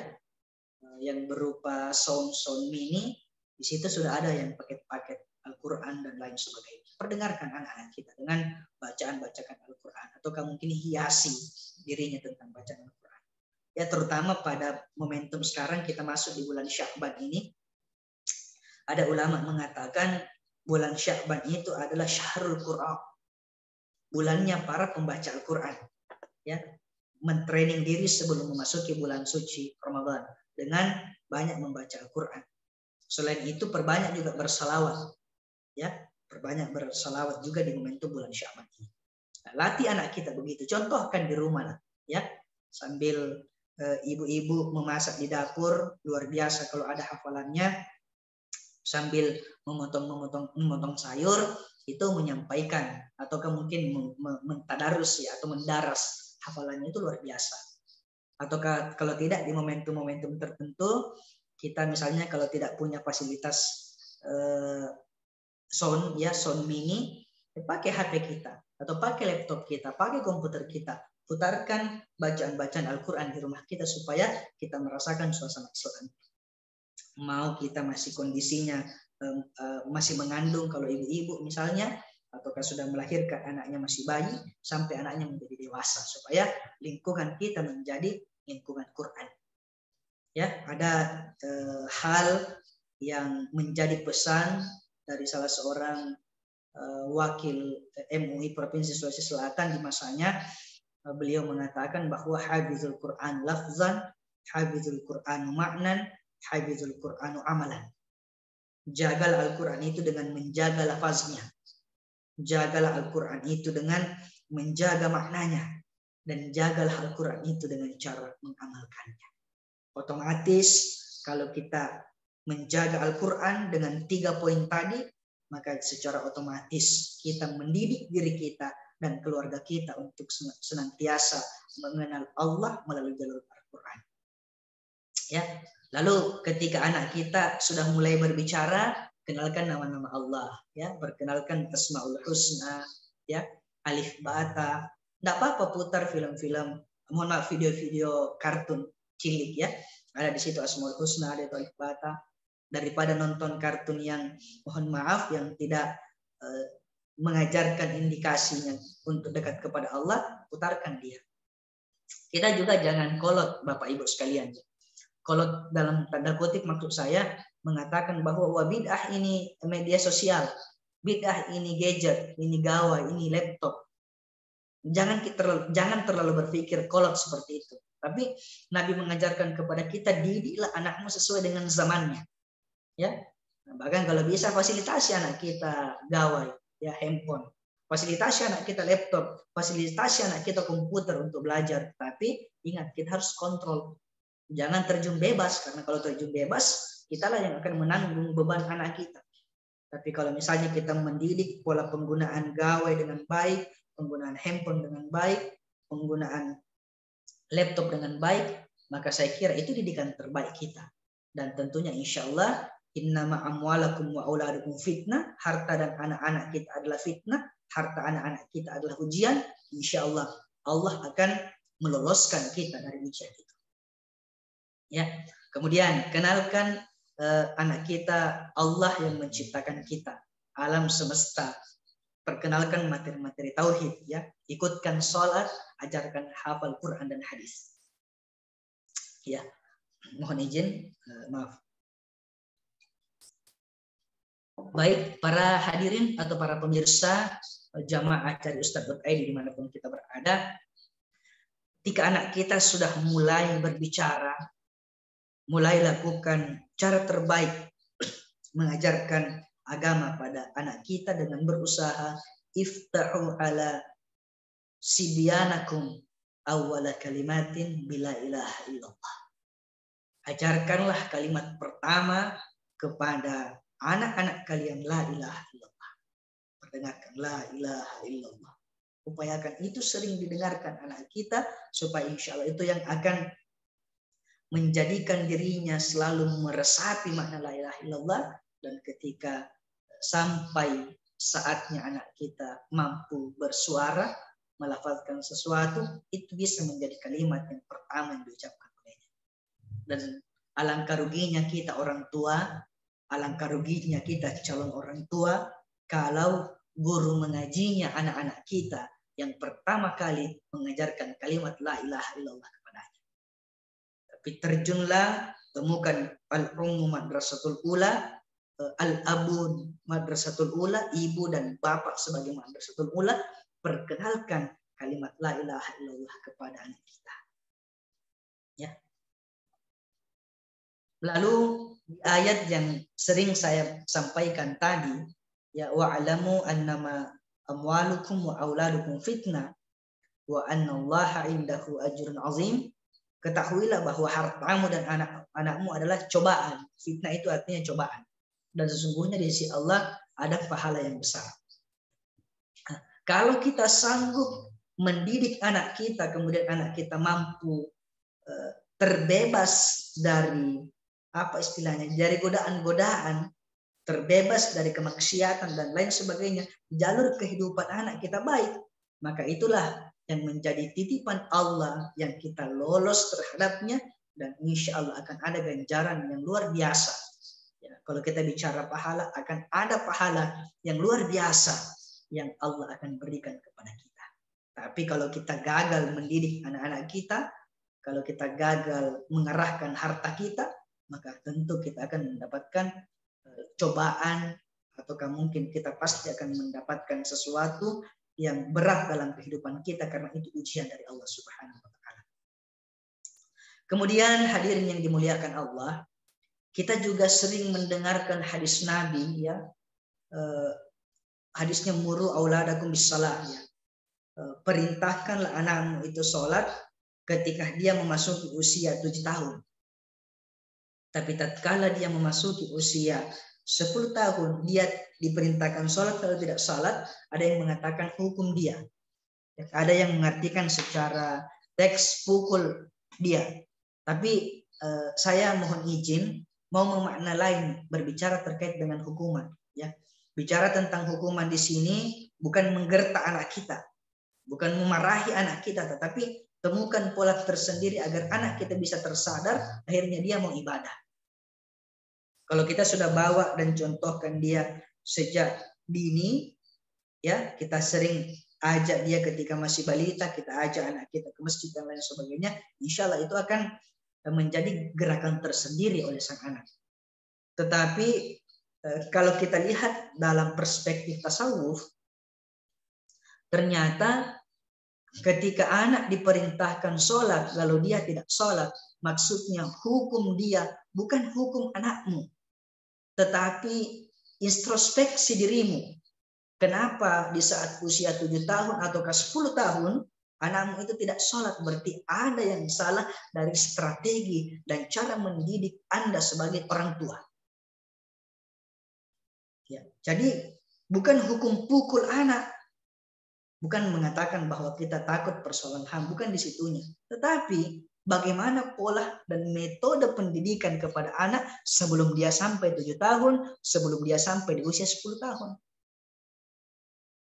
yang berupa sound mini. Di situ sudah ada yang paket-paket Al-Quran dan lain sebagainya. Perdengarkan anak-anak kita dengan bacaan-bacaan Al-Quran, atau mungkin hiasi dirinya tentang bacaan Al-Quran. Ya terutama pada momentum sekarang kita masuk di bulan Sya'ban ini, ada ulama mengatakan bulan Sya'ban itu adalah Syahrul Quran, bulannya para pembaca Al-Quran. Ya, mentraining diri sebelum memasuki bulan suci Ramadan dengan banyak membaca Al-Quran. Selain itu perbanyak juga bersalawat. Ya, perbanyak bersalawat juga di momentum bulan Sya'ban ini. Nah, latih anak kita begitu, contohkan di rumah lah, ya. Sambil ibu-ibu memasak di dapur, luar biasa kalau ada hafalannya. Sambil memotong sayur, itu menyampaikan atau mungkin mentadarus ya, atau mendaras hafalannya itu luar biasa. Atau kalau tidak di momentum-momentum tertentu, kita misalnya kalau tidak punya fasilitas sound mini, pakai HP kita atau pakai laptop kita, pakai komputer kita, putarkan bacaan-bacaan Al-Quran di rumah kita supaya kita merasakan suasana Islam. Mau kita masih kondisinya masih mengandung kalau ibu-ibu misalnya, ataukah sudah melahirkan anaknya masih bayi sampai anaknya menjadi dewasa, supaya lingkungan kita menjadi lingkungan Quran. Ya, ada hal yang menjadi pesan dari salah seorang wakil MUI Provinsi Sulawesi Selatan di masanya. Beliau mengatakan bahwa hafizul Quran lafzan, hafizul Quran maknan, hafizul Quran amalan. Jagalah Al-Quran itu dengan menjaga lafaznya. Jagalah Al-Quran itu dengan menjaga maknanya. Dan jagalah Al-Quran itu dengan cara mengamalkannya. Otomatis kalau kita menjaga Al-Quran dengan 3 poin tadi, maka secara otomatis kita mendidik diri kita dan keluarga kita untuk senantiasa mengenal Allah melalui jalur Al-Quran. Ya, lalu ketika anak kita sudah mulai berbicara, kenalkan nama-nama Allah, ya, perkenalkan Asmaul Husna, ya, Alif Bata. Tidak apa-apa putar film-film, mohon maaf, video-video kartun cilik, ya. Ada di situ Asmaul Husna, ada itu Alif Bata. Daripada nonton kartun yang mohon maaf yang tidak mengajarkan indikasinya untuk dekat kepada Allah, putarkan dia. Kita juga jangan kolot, Bapak Ibu sekalian. Kolot dalam tanda kutip maksud saya mengatakan bahwa bid'ah ini media sosial, bid'ah ini gadget, ini gawai, ini laptop. Jangan terlalu berpikir kolot seperti itu. Tapi Nabi mengajarkan kepada kita, didiklah anakmu sesuai dengan zamannya. Ya, bahkan kalau bisa fasilitasi anak kita gawai, ya handphone, fasilitasi anak kita laptop, fasilitasi anak kita komputer untuk belajar. Tapi ingat, kita harus kontrol, jangan terjun bebas, karena kalau terjun bebas, kitalah yang akan menanggung beban anak kita. Tapi kalau misalnya kita mendidik pola penggunaan gawai dengan baik, penggunaan handphone dengan baik, penggunaan laptop dengan baik, maka saya kira itu didikan terbaik kita. Dan tentunya insya Allah, innama amwalakum wa auladukum fitnah, harta dan anak-anak kita adalah fitnah, harta anak-anak kita adalah ujian. Insya Allah, Allah akan meloloskan kita dari ujian itu. Ya, kemudian kenalkan anak kita Allah yang menciptakan kita, alam semesta. Perkenalkan materi-materi tauhid, ya. Ikutkan sholat, ajarkan hafal Quran dan hadis. Ya, mohon izin, maaf. Baik, para hadirin atau para pemirsa jamaah Cari Ustadz.id dimanapun kita berada, ketika anak kita sudah mulai berbicara, mulai lakukan cara terbaik mengajarkan agama pada anak kita dengan berusaha, iftahu ala sibyanakum awwala kalimatin bila ilaha illallah. Ajarkanlah kalimat pertama kepada anak-anak kalian, la ilaha illallah. Perdengarkan la ilaha illallah. Upayakan itu sering didengarkan anak kita, supaya insya Allah itu yang akan menjadikan dirinya selalu meresapi makna la ilaha illallah. Dan ketika sampai saatnya anak kita mampu bersuara, melafazkan sesuatu, itu bisa menjadi kalimat yang pertama yang diucapkan olehnya. Dan alangkah ruginya kita orang tua, alangkah ruginya kita calon orang tua, kalau guru mengajinya anak-anak kita yang pertama kali mengajarkan kalimat la ilaha illallah kepadanya. Tapi terjunlah, temukan al-ummu madrasatul ula, al-abun madrasatul ula, ibu dan bapak sebagai madrasatul ula, perkenalkan kalimat la ilaha illallah kepada anak kita. Ya. Lalu ayat yang sering saya sampaikan tadi, ya, wa'lamu annama amwalukum wa auladukum fitnah wa annallaha indahu ajrun azim. Ketahuilah bahwa hartamu dan anak-anakmu adalah cobaan. Fitnah itu artinya cobaan. Dan sesungguhnya di sisi Allah ada pahala yang besar. Nah, kalau kita sanggup mendidik anak kita, kemudian anak kita mampu terbebas dari apa istilahnya, dari godaan-godaan, terbebas dari kemaksiatan dan lain sebagainya, jalur kehidupan anak kita baik, maka itulah yang menjadi titipan Allah yang kita lolos terhadapnya, dan insya Allah akan ada ganjaran yang luar biasa. Ya, kalau kita bicara pahala, akan ada pahala yang luar biasa yang Allah akan berikan kepada kita. Tapi kalau kita gagal mendidik anak-anak kita, kalau kita gagal mengarahkan harta kita, maka tentu kita akan mendapatkan cobaan, ataukah mungkin kita pasti akan mendapatkan sesuatu yang berat dalam kehidupan kita, karena itu ujian dari Allah Subhanahu wa taala. Kemudian hadirin yang dimuliakan Allah, kita juga sering mendengarkan hadis Nabi, ya, hadisnya muru auladakum bisalah, ya, perintahkanlah anakmu itu sholat ketika dia memasuki usia 7 tahun. Tapi tatkala dia memasuki usia 10 tahun, dia diperintahkan sholat. Kalau tidak sholat, ada yang mengatakan hukum dia. Ada yang mengartikan secara teks pukul dia. Tapi saya mohon izin mau memakna lain berbicara terkait dengan hukuman. Ya, bicara tentang hukuman di sini bukan menggertak anak kita, bukan memarahi anak kita, tetapi temukan pola tersendiri agar anak kita bisa tersadar, akhirnya dia mau ibadah. Kalau kita sudah bawa dan contohkan dia sejak dini, ya, kita sering ajak dia ketika masih balita, kita ajak anak kita ke masjid dan lain sebagainya, insya Allah itu akan menjadi gerakan tersendiri oleh sang anak. Tetapi kalau kita lihat dalam perspektif tasawuf, ternyata Ketika anak diperintahkan sholat, lalu dia tidak sholat, maksudnya hukum dia bukan hukum anakmu, tetapi introspeksi dirimu. Kenapa di saat usia 7 tahun atau 10 tahun anakmu itu tidak sholat? Berarti ada yang salah dari strategi dan cara mendidik Anda sebagai orang tua. Ya, jadi bukan hukum pukul anak, bukan mengatakan bahwa kita takut persoalan HAM, bukan di situnya. Tetapi bagaimana pola dan metode pendidikan kepada anak sebelum dia sampai 7 tahun, sebelum dia sampai di usia 10 tahun.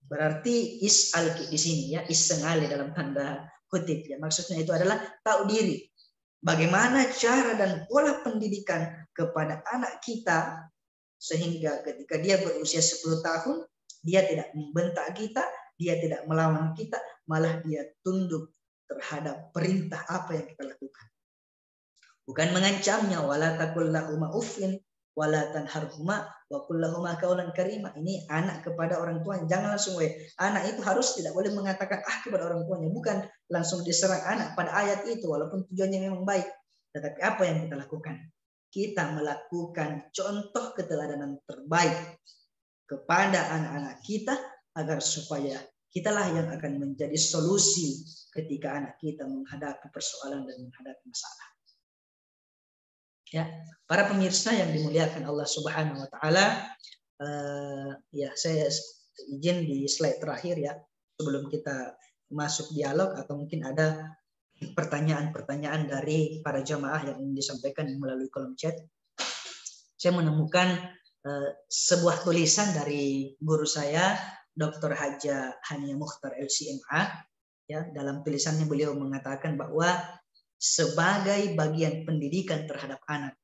Berarti is'al di sini ya, is'engali dalam tanda kutip ya. Maksudnya itu adalah tahu diri. Bagaimana cara dan pola pendidikan kepada anak kita sehingga ketika dia berusia 10 tahun dia tidak membentak kita, dia tidak melawan kita, malah dia tunduk terhadap perintah apa yang kita lakukan. Bukan mengancamnya, wala taqul lahuma uffin wala tanharhuma wa qul lahuma qaulan karima. Ini anak kepada orang tua, jangan langsung anak itu harus tidak boleh mengatakan kepada orang tuanya, bukan langsung diserang anak pada ayat itu walaupun tujuannya memang baik. Tetapi apa yang kita lakukan? Kita melakukan contoh keteladanan terbaik kepada anak-anak kita agar supaya kitalah yang akan menjadi solusi ketika anak kita menghadapi persoalan dan menghadapi masalah. Ya, para pemirsa yang dimuliakan Allah Subhanahu wa taala, ya saya izin di slide terakhir ya sebelum kita masuk dialog atau mungkin ada pertanyaan-pertanyaan dari para jamaah yang ingin disampaikan melalui kolom chat. Saya menemukan sebuah tulisan dari guru saya, Dr. Haja Hania Mukhtar LCMA. Ya, dalam tulisannya beliau mengatakan bahwa sebagai bagian pendidikan terhadap anak,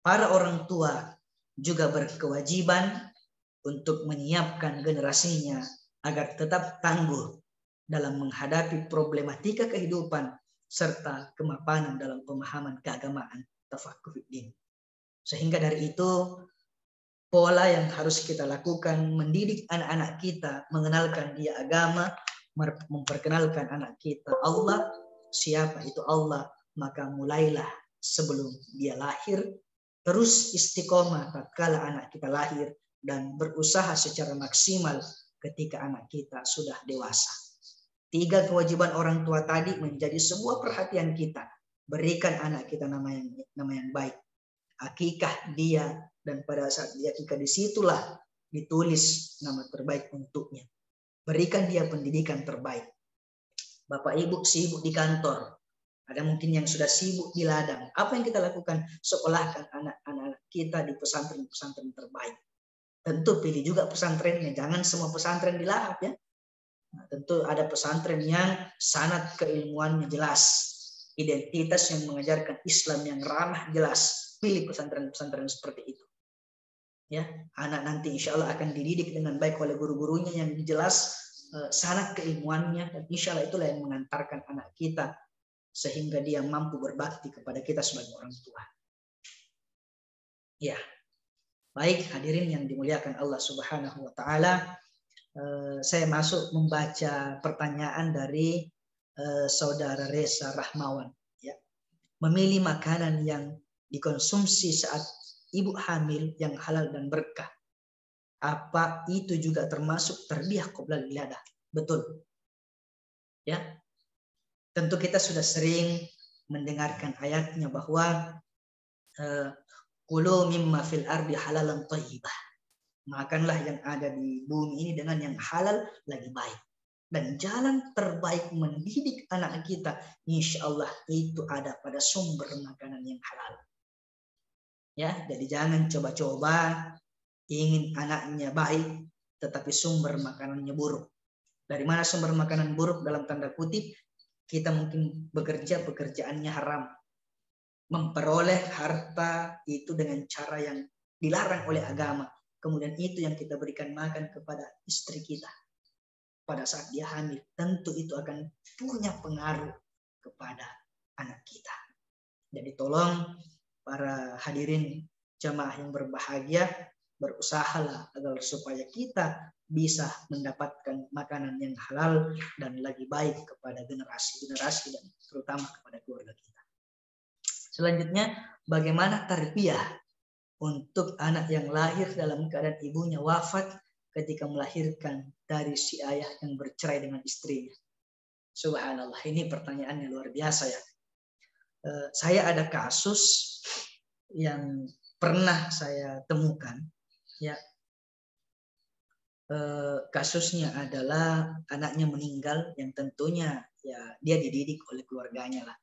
para orang tua juga berkewajiban untuk menyiapkan generasinya agar tetap tangguh dalam menghadapi problematika kehidupan serta kemapanan dalam pemahaman keagamaan tafaqquh fiddin. Sehingga dari itu pola yang harus kita lakukan mendidik anak-anak kita, mengenalkan dia agama, memperkenalkan anak kita Allah. Siapa itu Allah? Maka mulailah sebelum dia lahir, terus istiqomah tatkala anak kita lahir, dan berusaha secara maksimal ketika anak kita sudah dewasa. 3 kewajiban orang tua tadi menjadi sebuah perhatian kita. Berikan anak kita nama yang baik. Akikah dia, dan pada saat dia akikah disitulah ditulis nama terbaik untuknya. Berikan dia pendidikan terbaik. Bapak ibu sibuk di kantor, ada mungkin yang sudah sibuk di ladang. Apa yang kita lakukan? Sekolahkan anak-anak kita di pesantren-pesantren terbaik. Tentu pilih juga pesantrennya, jangan semua pesantren di Lahap ya. Nah, tentu ada pesantren yang sanad keilmuannya jelas, identitas yang mengajarkan Islam yang ramah jelas. Pilih pesantren-pesantren seperti itu. Ya, anak nanti insya Allah akan dididik dengan baik oleh guru-gurunya yang jelas sanad keilmuannya, dan insya Allah itulah yang mengantarkan anak kita sehingga dia mampu berbakti kepada kita sebagai orang tua. Ya, baik hadirin yang dimuliakan Allah Subhanahu wa taala, saya masuk membaca pertanyaan dari saudara Reza Rahmawan. Ya, memilih makanan yang dikonsumsi saat ibu hamil yang halal dan berkah, apa itu juga termasuk tarbiyah qoblal wiladah? Betul. Ya. Tentu kita sudah sering mendengarkan ayatnya bahwa kulu mimma fil ardi halalan thayyibah. Makanlah yang ada di bumi ini dengan yang halal lagi baik. Dan jalan terbaik mendidik anak kita insya Allah itu ada pada sumber makanan yang halal. Ya, jadi jangan coba-coba ingin anaknya baik, tetapi sumber makanannya buruk. Dari mana sumber makanan buruk dalam tanda kutip? Kita mungkin bekerja pekerjaannya haram. Memperoleh harta itu dengan cara yang dilarang oleh agama. Kemudian itu yang kita berikan makan kepada istri kita pada saat dia hamil. Tentu itu akan punya pengaruh kepada anak kita. Jadi tolong para hadirin jamaah yang berbahagia, berusahalah agar supaya kita bisa mendapatkan makanan yang halal dan lagi baik kepada generasi-generasi dan terutama kepada keluarga kita. Selanjutnya, bagaimana tarbiyah untuk anak yang lahir dalam keadaan ibunya wafat ketika melahirkan dari si ayah yang bercerai dengan istrinya. Subhanallah, ini pertanyaannya luar biasa ya. Saya ada kasus yang pernah saya temukan, ya. Kasusnya adalah anaknya meninggal yang tentunya ya dia dididik oleh keluarganya lah,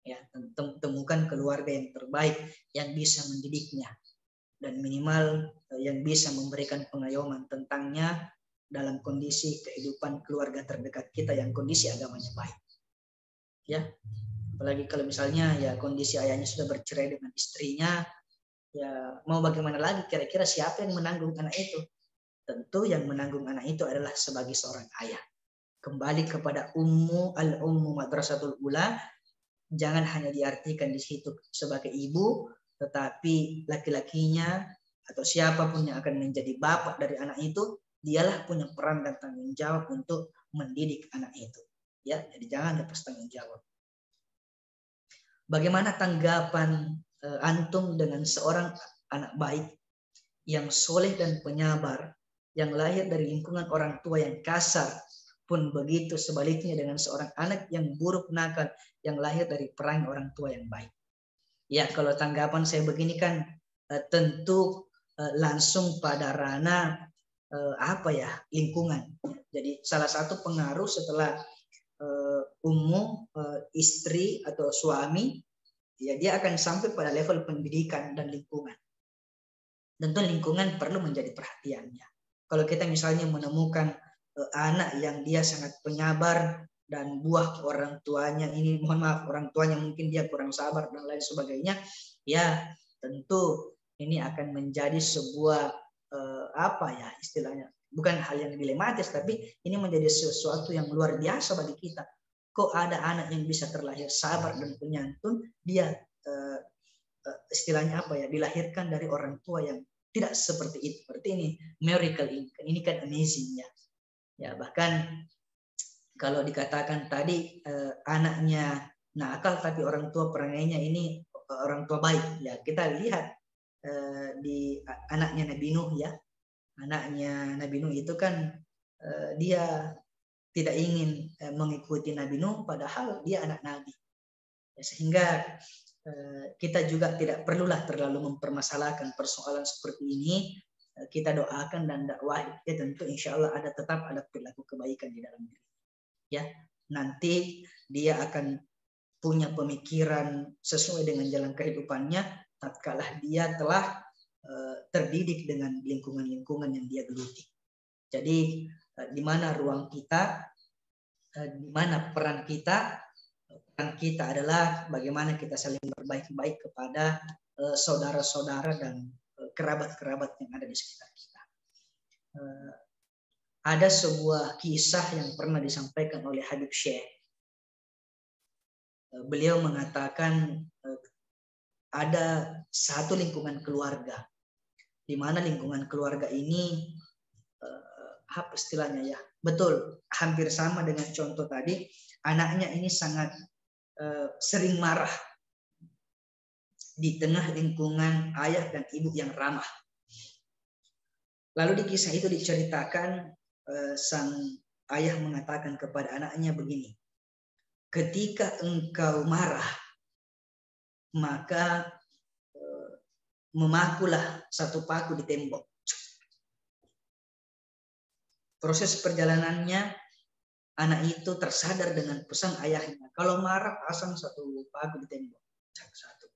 ya. Temukan keluarga yang terbaik yang bisa mendidiknya dan minimal yang bisa memberikan pengayoman tentangnya dalam kondisi kehidupan keluarga terdekat kita yang kondisi agamanya baik, ya. Apalagi kalau misalnya ya kondisi ayahnya sudah bercerai dengan istrinya, ya mau bagaimana lagi, kira-kira siapa yang menanggung anak itu? Tentu yang menanggung anak itu adalah sebagai seorang ayah. Kembali kepada al-ummu madrasatul ula, jangan hanya diartikan di situ sebagai ibu, tetapi laki-lakinya atau siapapun yang akan menjadi bapak dari anak itu, dialah punya peran dan tanggung jawab untuk mendidik anak itu. Ya, jadi jangan lepas tanggung jawab. Bagaimana tanggapan antum dengan seorang anak baik yang soleh dan penyabar, yang lahir dari lingkungan orang tua yang kasar, pun begitu sebaliknya dengan seorang anak yang buruk nakal, yang lahir dari perangai orang tua yang baik? Ya, kalau tanggapan saya begini kan tentu langsung pada ranah lingkungan. Jadi salah satu pengaruh setelah istri atau suami, ya dia akan sampai pada level pendidikan dan lingkungan. Tentu lingkungan perlu menjadi perhatiannya. Kalau kita misalnya menemukan anak yang dia sangat penyabar dan buah orang tuanya ini, mohon maaf, orang tuanya mungkin dia kurang sabar dan lain sebagainya, ya tentu ini akan menjadi sebuah istilahnya, bukan hal yang dilematis, tapi ini menjadi sesuatu yang luar biasa bagi kita. Kok ada anak yang bisa terlahir sabar dan penyantun, dia istilahnya dilahirkan dari orang tua yang tidak seperti itu. Berarti ini miracle, ini kan amazing ya. Ya, bahkan kalau dikatakan tadi anaknya nakal tapi orang tua perangainya ini orang tua baik, ya kita lihat di anaknya Nabi Nuh ya. Anaknya Nabi Nuh itu kan dia tidak ingin mengikuti Nabi Nuh padahal dia anak Nabi. Ya, sehingga kita juga tidak perlulah terlalu mempermasalahkan persoalan seperti ini. Kita doakan dan dakwahi, ya tentu insya Allah tetap ada perilaku kebaikan di dalam diri. Ya, nanti dia akan punya pemikiran sesuai dengan jalan kehidupannya tatkala dia telah terdidik dengan lingkungan-lingkungan yang dia geluti. Jadi di mana ruang kita, di mana peran kita? Peran kita adalah bagaimana kita saling berbaik-baik kepada saudara-saudara dan kerabat-kerabat yang ada di sekitar kita. Ada sebuah kisah yang pernah disampaikan oleh Habib Syekh. Beliau mengatakan ada satu lingkungan keluarga, di mana lingkungan keluarga ini apa istilahnya ya, betul hampir sama dengan contoh tadi. Anaknya ini sangat sering marah di tengah lingkungan ayah dan ibu yang ramah. Lalu di kisah itu diceritakan sang ayah mengatakan kepada anaknya begini, ketika engkau marah maka memakulah satu paku di tembok. Proses perjalanannya, anak itu tersadar dengan pesan ayahnya. Kalau marah, pasang satu paku di tembok. Satu.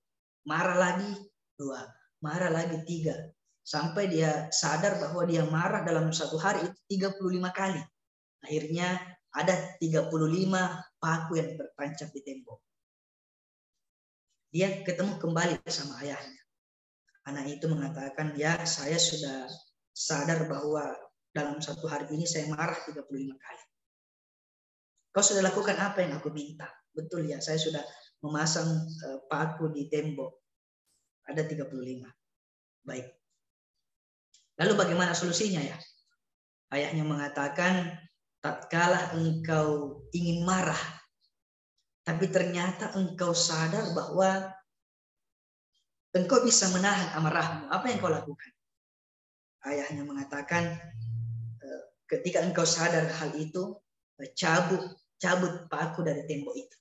Marah lagi, 2. Marah lagi, 3. Sampai dia sadar bahwa dia marah dalam satu hari itu 35 kali. Akhirnya ada 35 paku yang tertancap di tembok. Dia ketemu kembali sama ayahnya. Anak itu mengatakan, ya saya sudah sadar bahwa dalam satu hari ini saya marah 35 kali. Kau sudah lakukan apa yang aku minta? Betul ya, saya sudah memasang paku di tembok. Ada 35. Baik. Lalu bagaimana solusinya ya? Ayahnya mengatakan, tatkala engkau ingin marah, tapi ternyata engkau sadar bahwa engkau bisa menahan amarahmu, apa yang kau lakukan? Ayahnya mengatakan, ketika engkau sadar hal itu, cabut paku dari tembok itu.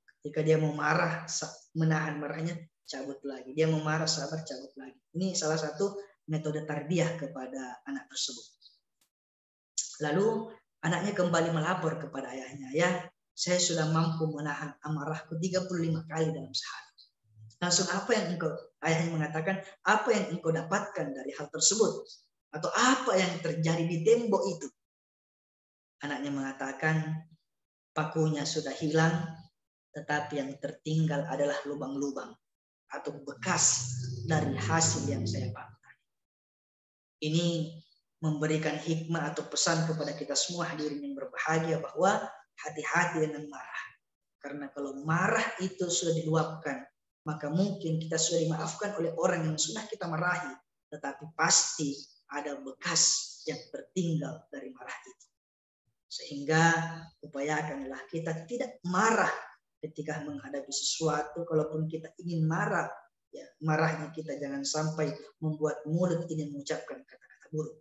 Ketika dia mau marah, menahan marahnya, cabut lagi. Dia mau marah, sabar, cabut lagi. Ini salah satu metode tarbiyah kepada anak tersebut. Lalu anaknya kembali melapor kepada ayahnya, ya, saya sudah mampu menahan amarahku 35 kali dalam sehari. Langsung apa yang ayahnya mengatakan, apa yang engkau dapatkan dari hal tersebut? Atau apa yang terjadi di tembok itu? Anaknya mengatakan, pakunya sudah hilang, tetapi yang tertinggal adalah lubang-lubang atau bekas dari hasil yang saya pakai. Ini memberikan hikmah atau pesan kepada kita semua hadirin yang berbahagia bahwa hati-hati dengan marah. Karena kalau marah itu sudah diluapkan, maka mungkin kita sudah dimaafkan oleh orang yang sudah kita marahi, tetapi pasti ada bekas yang tertinggal dari marah itu. Sehingga upayakanlah kita tidak marah ketika menghadapi sesuatu. Kalaupun kita ingin marah, ya, marahnya kita jangan sampai membuat mulut ini mengucapkan kata-kata buruk.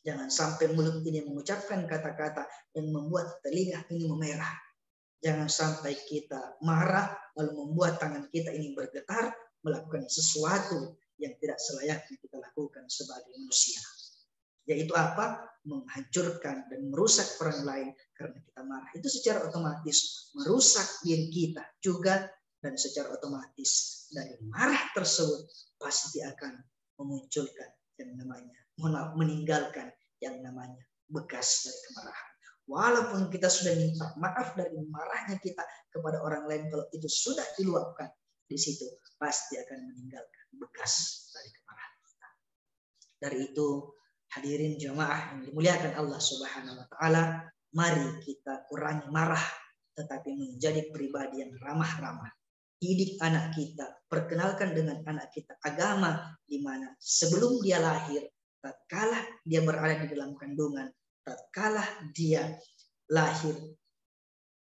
Jangan sampai mulut ini mengucapkan kata-kata yang membuat telinga ini memerah. Jangan sampai kita marah lalu membuat tangan kita ini bergetar melakukan sesuatu yang tidak selayaknya kita lakukan sebagai manusia. Yaitu apa? Menghancurkan dan merusak orang lain karena kita marah. Itu secara otomatis merusak diri kita juga, dan secara otomatis dari marah tersebut pasti akan memunculkan yang namanya, meninggalkan yang namanya bekas dari kemarahan. Walaupun kita sudah minta maaf dari marahnya kita kepada orang lain, kalau itu sudah diluapkan di situ pasti akan meninggalkan bekas dari kemarahan kita. Dari itu hadirin jamaah yang dimuliakan Allah Subhanahu wa taala, mari kita kurangi marah tetapi menjadi pribadi yang ramah-ramah. Didik anak kita, perkenalkan dengan anak kita agama di mana sebelum dia lahir, tatkala dia berada di dalam kandungan, tatkala dia lahir,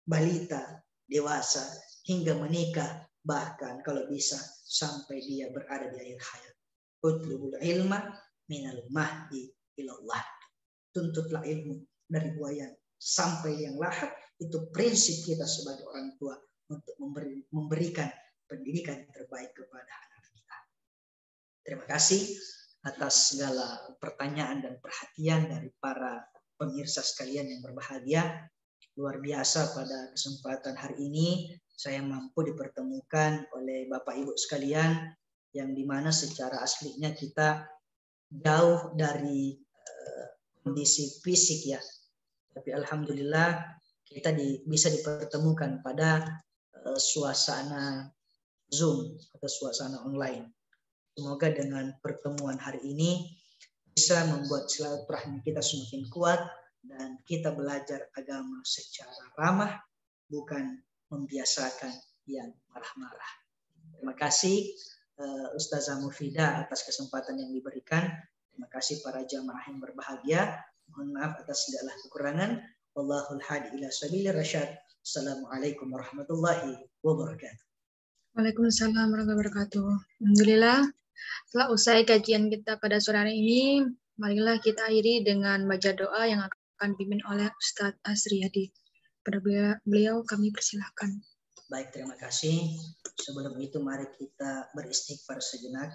balita, dewasa, hingga menikah, bahkan kalau bisa sampai dia berada di akhir hayat. Utlubul ilma minal mahdi ilallah. Tuntutlah ilmu dari buaya sampai yang lahat. Itu prinsip kita sebagai orang tua untuk memberikan pendidikan terbaik kepada anak kita. Terima kasih atas segala pertanyaan dan perhatian dari para pemirsa sekalian yang berbahagia. Luar biasa pada kesempatan hari ini saya mampu dipertemukan oleh Bapak Ibu sekalian yang dimana secara aslinya kita jauh dari kondisi fisik ya. Tapi alhamdulillah kita bisa dipertemukan pada suasana Zoom atau suasana online. Semoga dengan pertemuan hari ini bisa membuat silaturahmi kita semakin kuat dan kita belajar agama secara ramah, bukan membiasakan yang marah-marah. Terima kasih Ustazah Mufidah atas kesempatan yang diberikan. Terima kasih para jamaah yang berbahagia. Mohon maaf atas segala kekurangan. Wallahul hadi ila sabilir rasyad. Assalamualaikum warahmatullahi wabarakatuh. Waalaikumsalam warahmatullahi wabarakatuh. Alhamdulillah, setelah usai kajian kita pada sore hari ini, marilah kita akhiri dengan baca doa yang akan dipimpin oleh Ustadz Asriyadi. Pada beliau kami persilahkan. Baik, terima kasih. Sebelum itu mari kita beristighfar sejenak.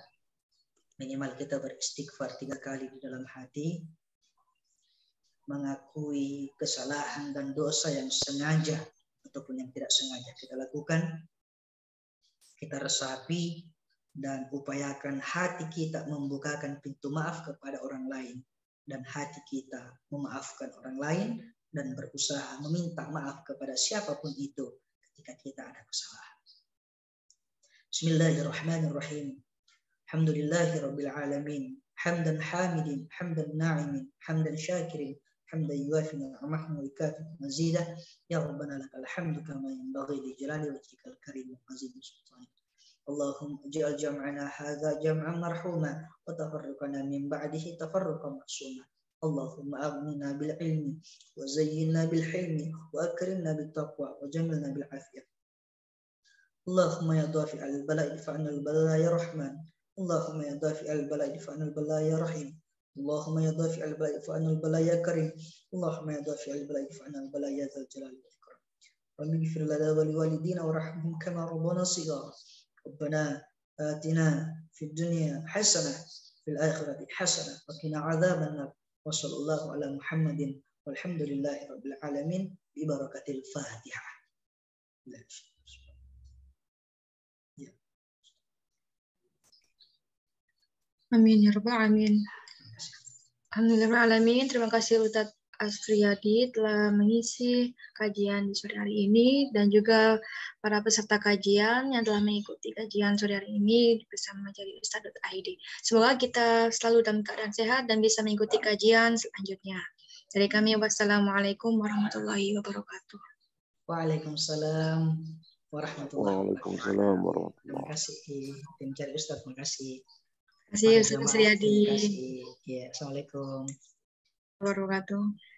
Minimal kita beristighfar 3 kali di dalam hati. Mengakui kesalahan dan dosa yang sengaja ataupun yang tidak sengaja kita lakukan. Kita resapi dan upayakan hati kita membukakan pintu maaf kepada orang lain, dan hati kita memaafkan orang lain dan berusaha meminta maaf kepada siapapun itu ketika kita ada kesalahan. Bismillahirrahmanirrahim. Alhamdulillahirabbil alamin. Hamdan hamidin, hamdan na'imin, hamdan syakirin, hamdan yuwafi ni'amahu wa yukafi mazidah. Ya Rabbana lakal hamdu kama yanbaghi li jalali wajhikal karim wa azimi sultanik. اللهم اجعل جمعنا هذا جمعا مرحوما وتفرقنا من بعده تفرقا معصوما اللهم أغننا بالعلم وزينا بالحلم وأكرمنا بالتقوى وجملنا بالعافية اللهم يا دافع البلاء ادفع عنا البلاء يا رحمن اللهم يا دافع البلاء ادفع عنا البلاء يا رحيم اللهم يا دافع البلاء ادفع عنا البلاء يا كريم اللهم يا دافع البلاء ادفع عنا البلاء يا ذا الجلال والإكرام رب اغفر لنا ولوالدينا وارحمهم كما ربنا صغارا ربنا آتنا في الدنيا حسنة في الآخرة حسنة وقنا عذاب النار وصلى الله على محمد والحمد لله رب العالمين ببركة الفاتحة. Amin ya rabbal alamin. Alhamdulillahirrahmanirrahim. Terima kasih Ustadz Asriyadi telah mengisi kajian di sore hari ini dan juga para peserta kajian yang telah mengikuti kajian sore hari ini bersama Majelis Ustadz.id. Semoga kita selalu dalam keadaan sehat dan bisa mengikuti kajian selanjutnya. Dari kami, wassalamualaikum warahmatullahi wabarakatuh. Waalaikumsalam warahmatullahi Waalaikumsalam wabarakatuh. warahmatullahi Terima kasih tim cari Ustadz, terima kasih. Terima kasih Ustadz Asriyadi. Ya, assalamualaikum Warahmatullahi wabarakatuh.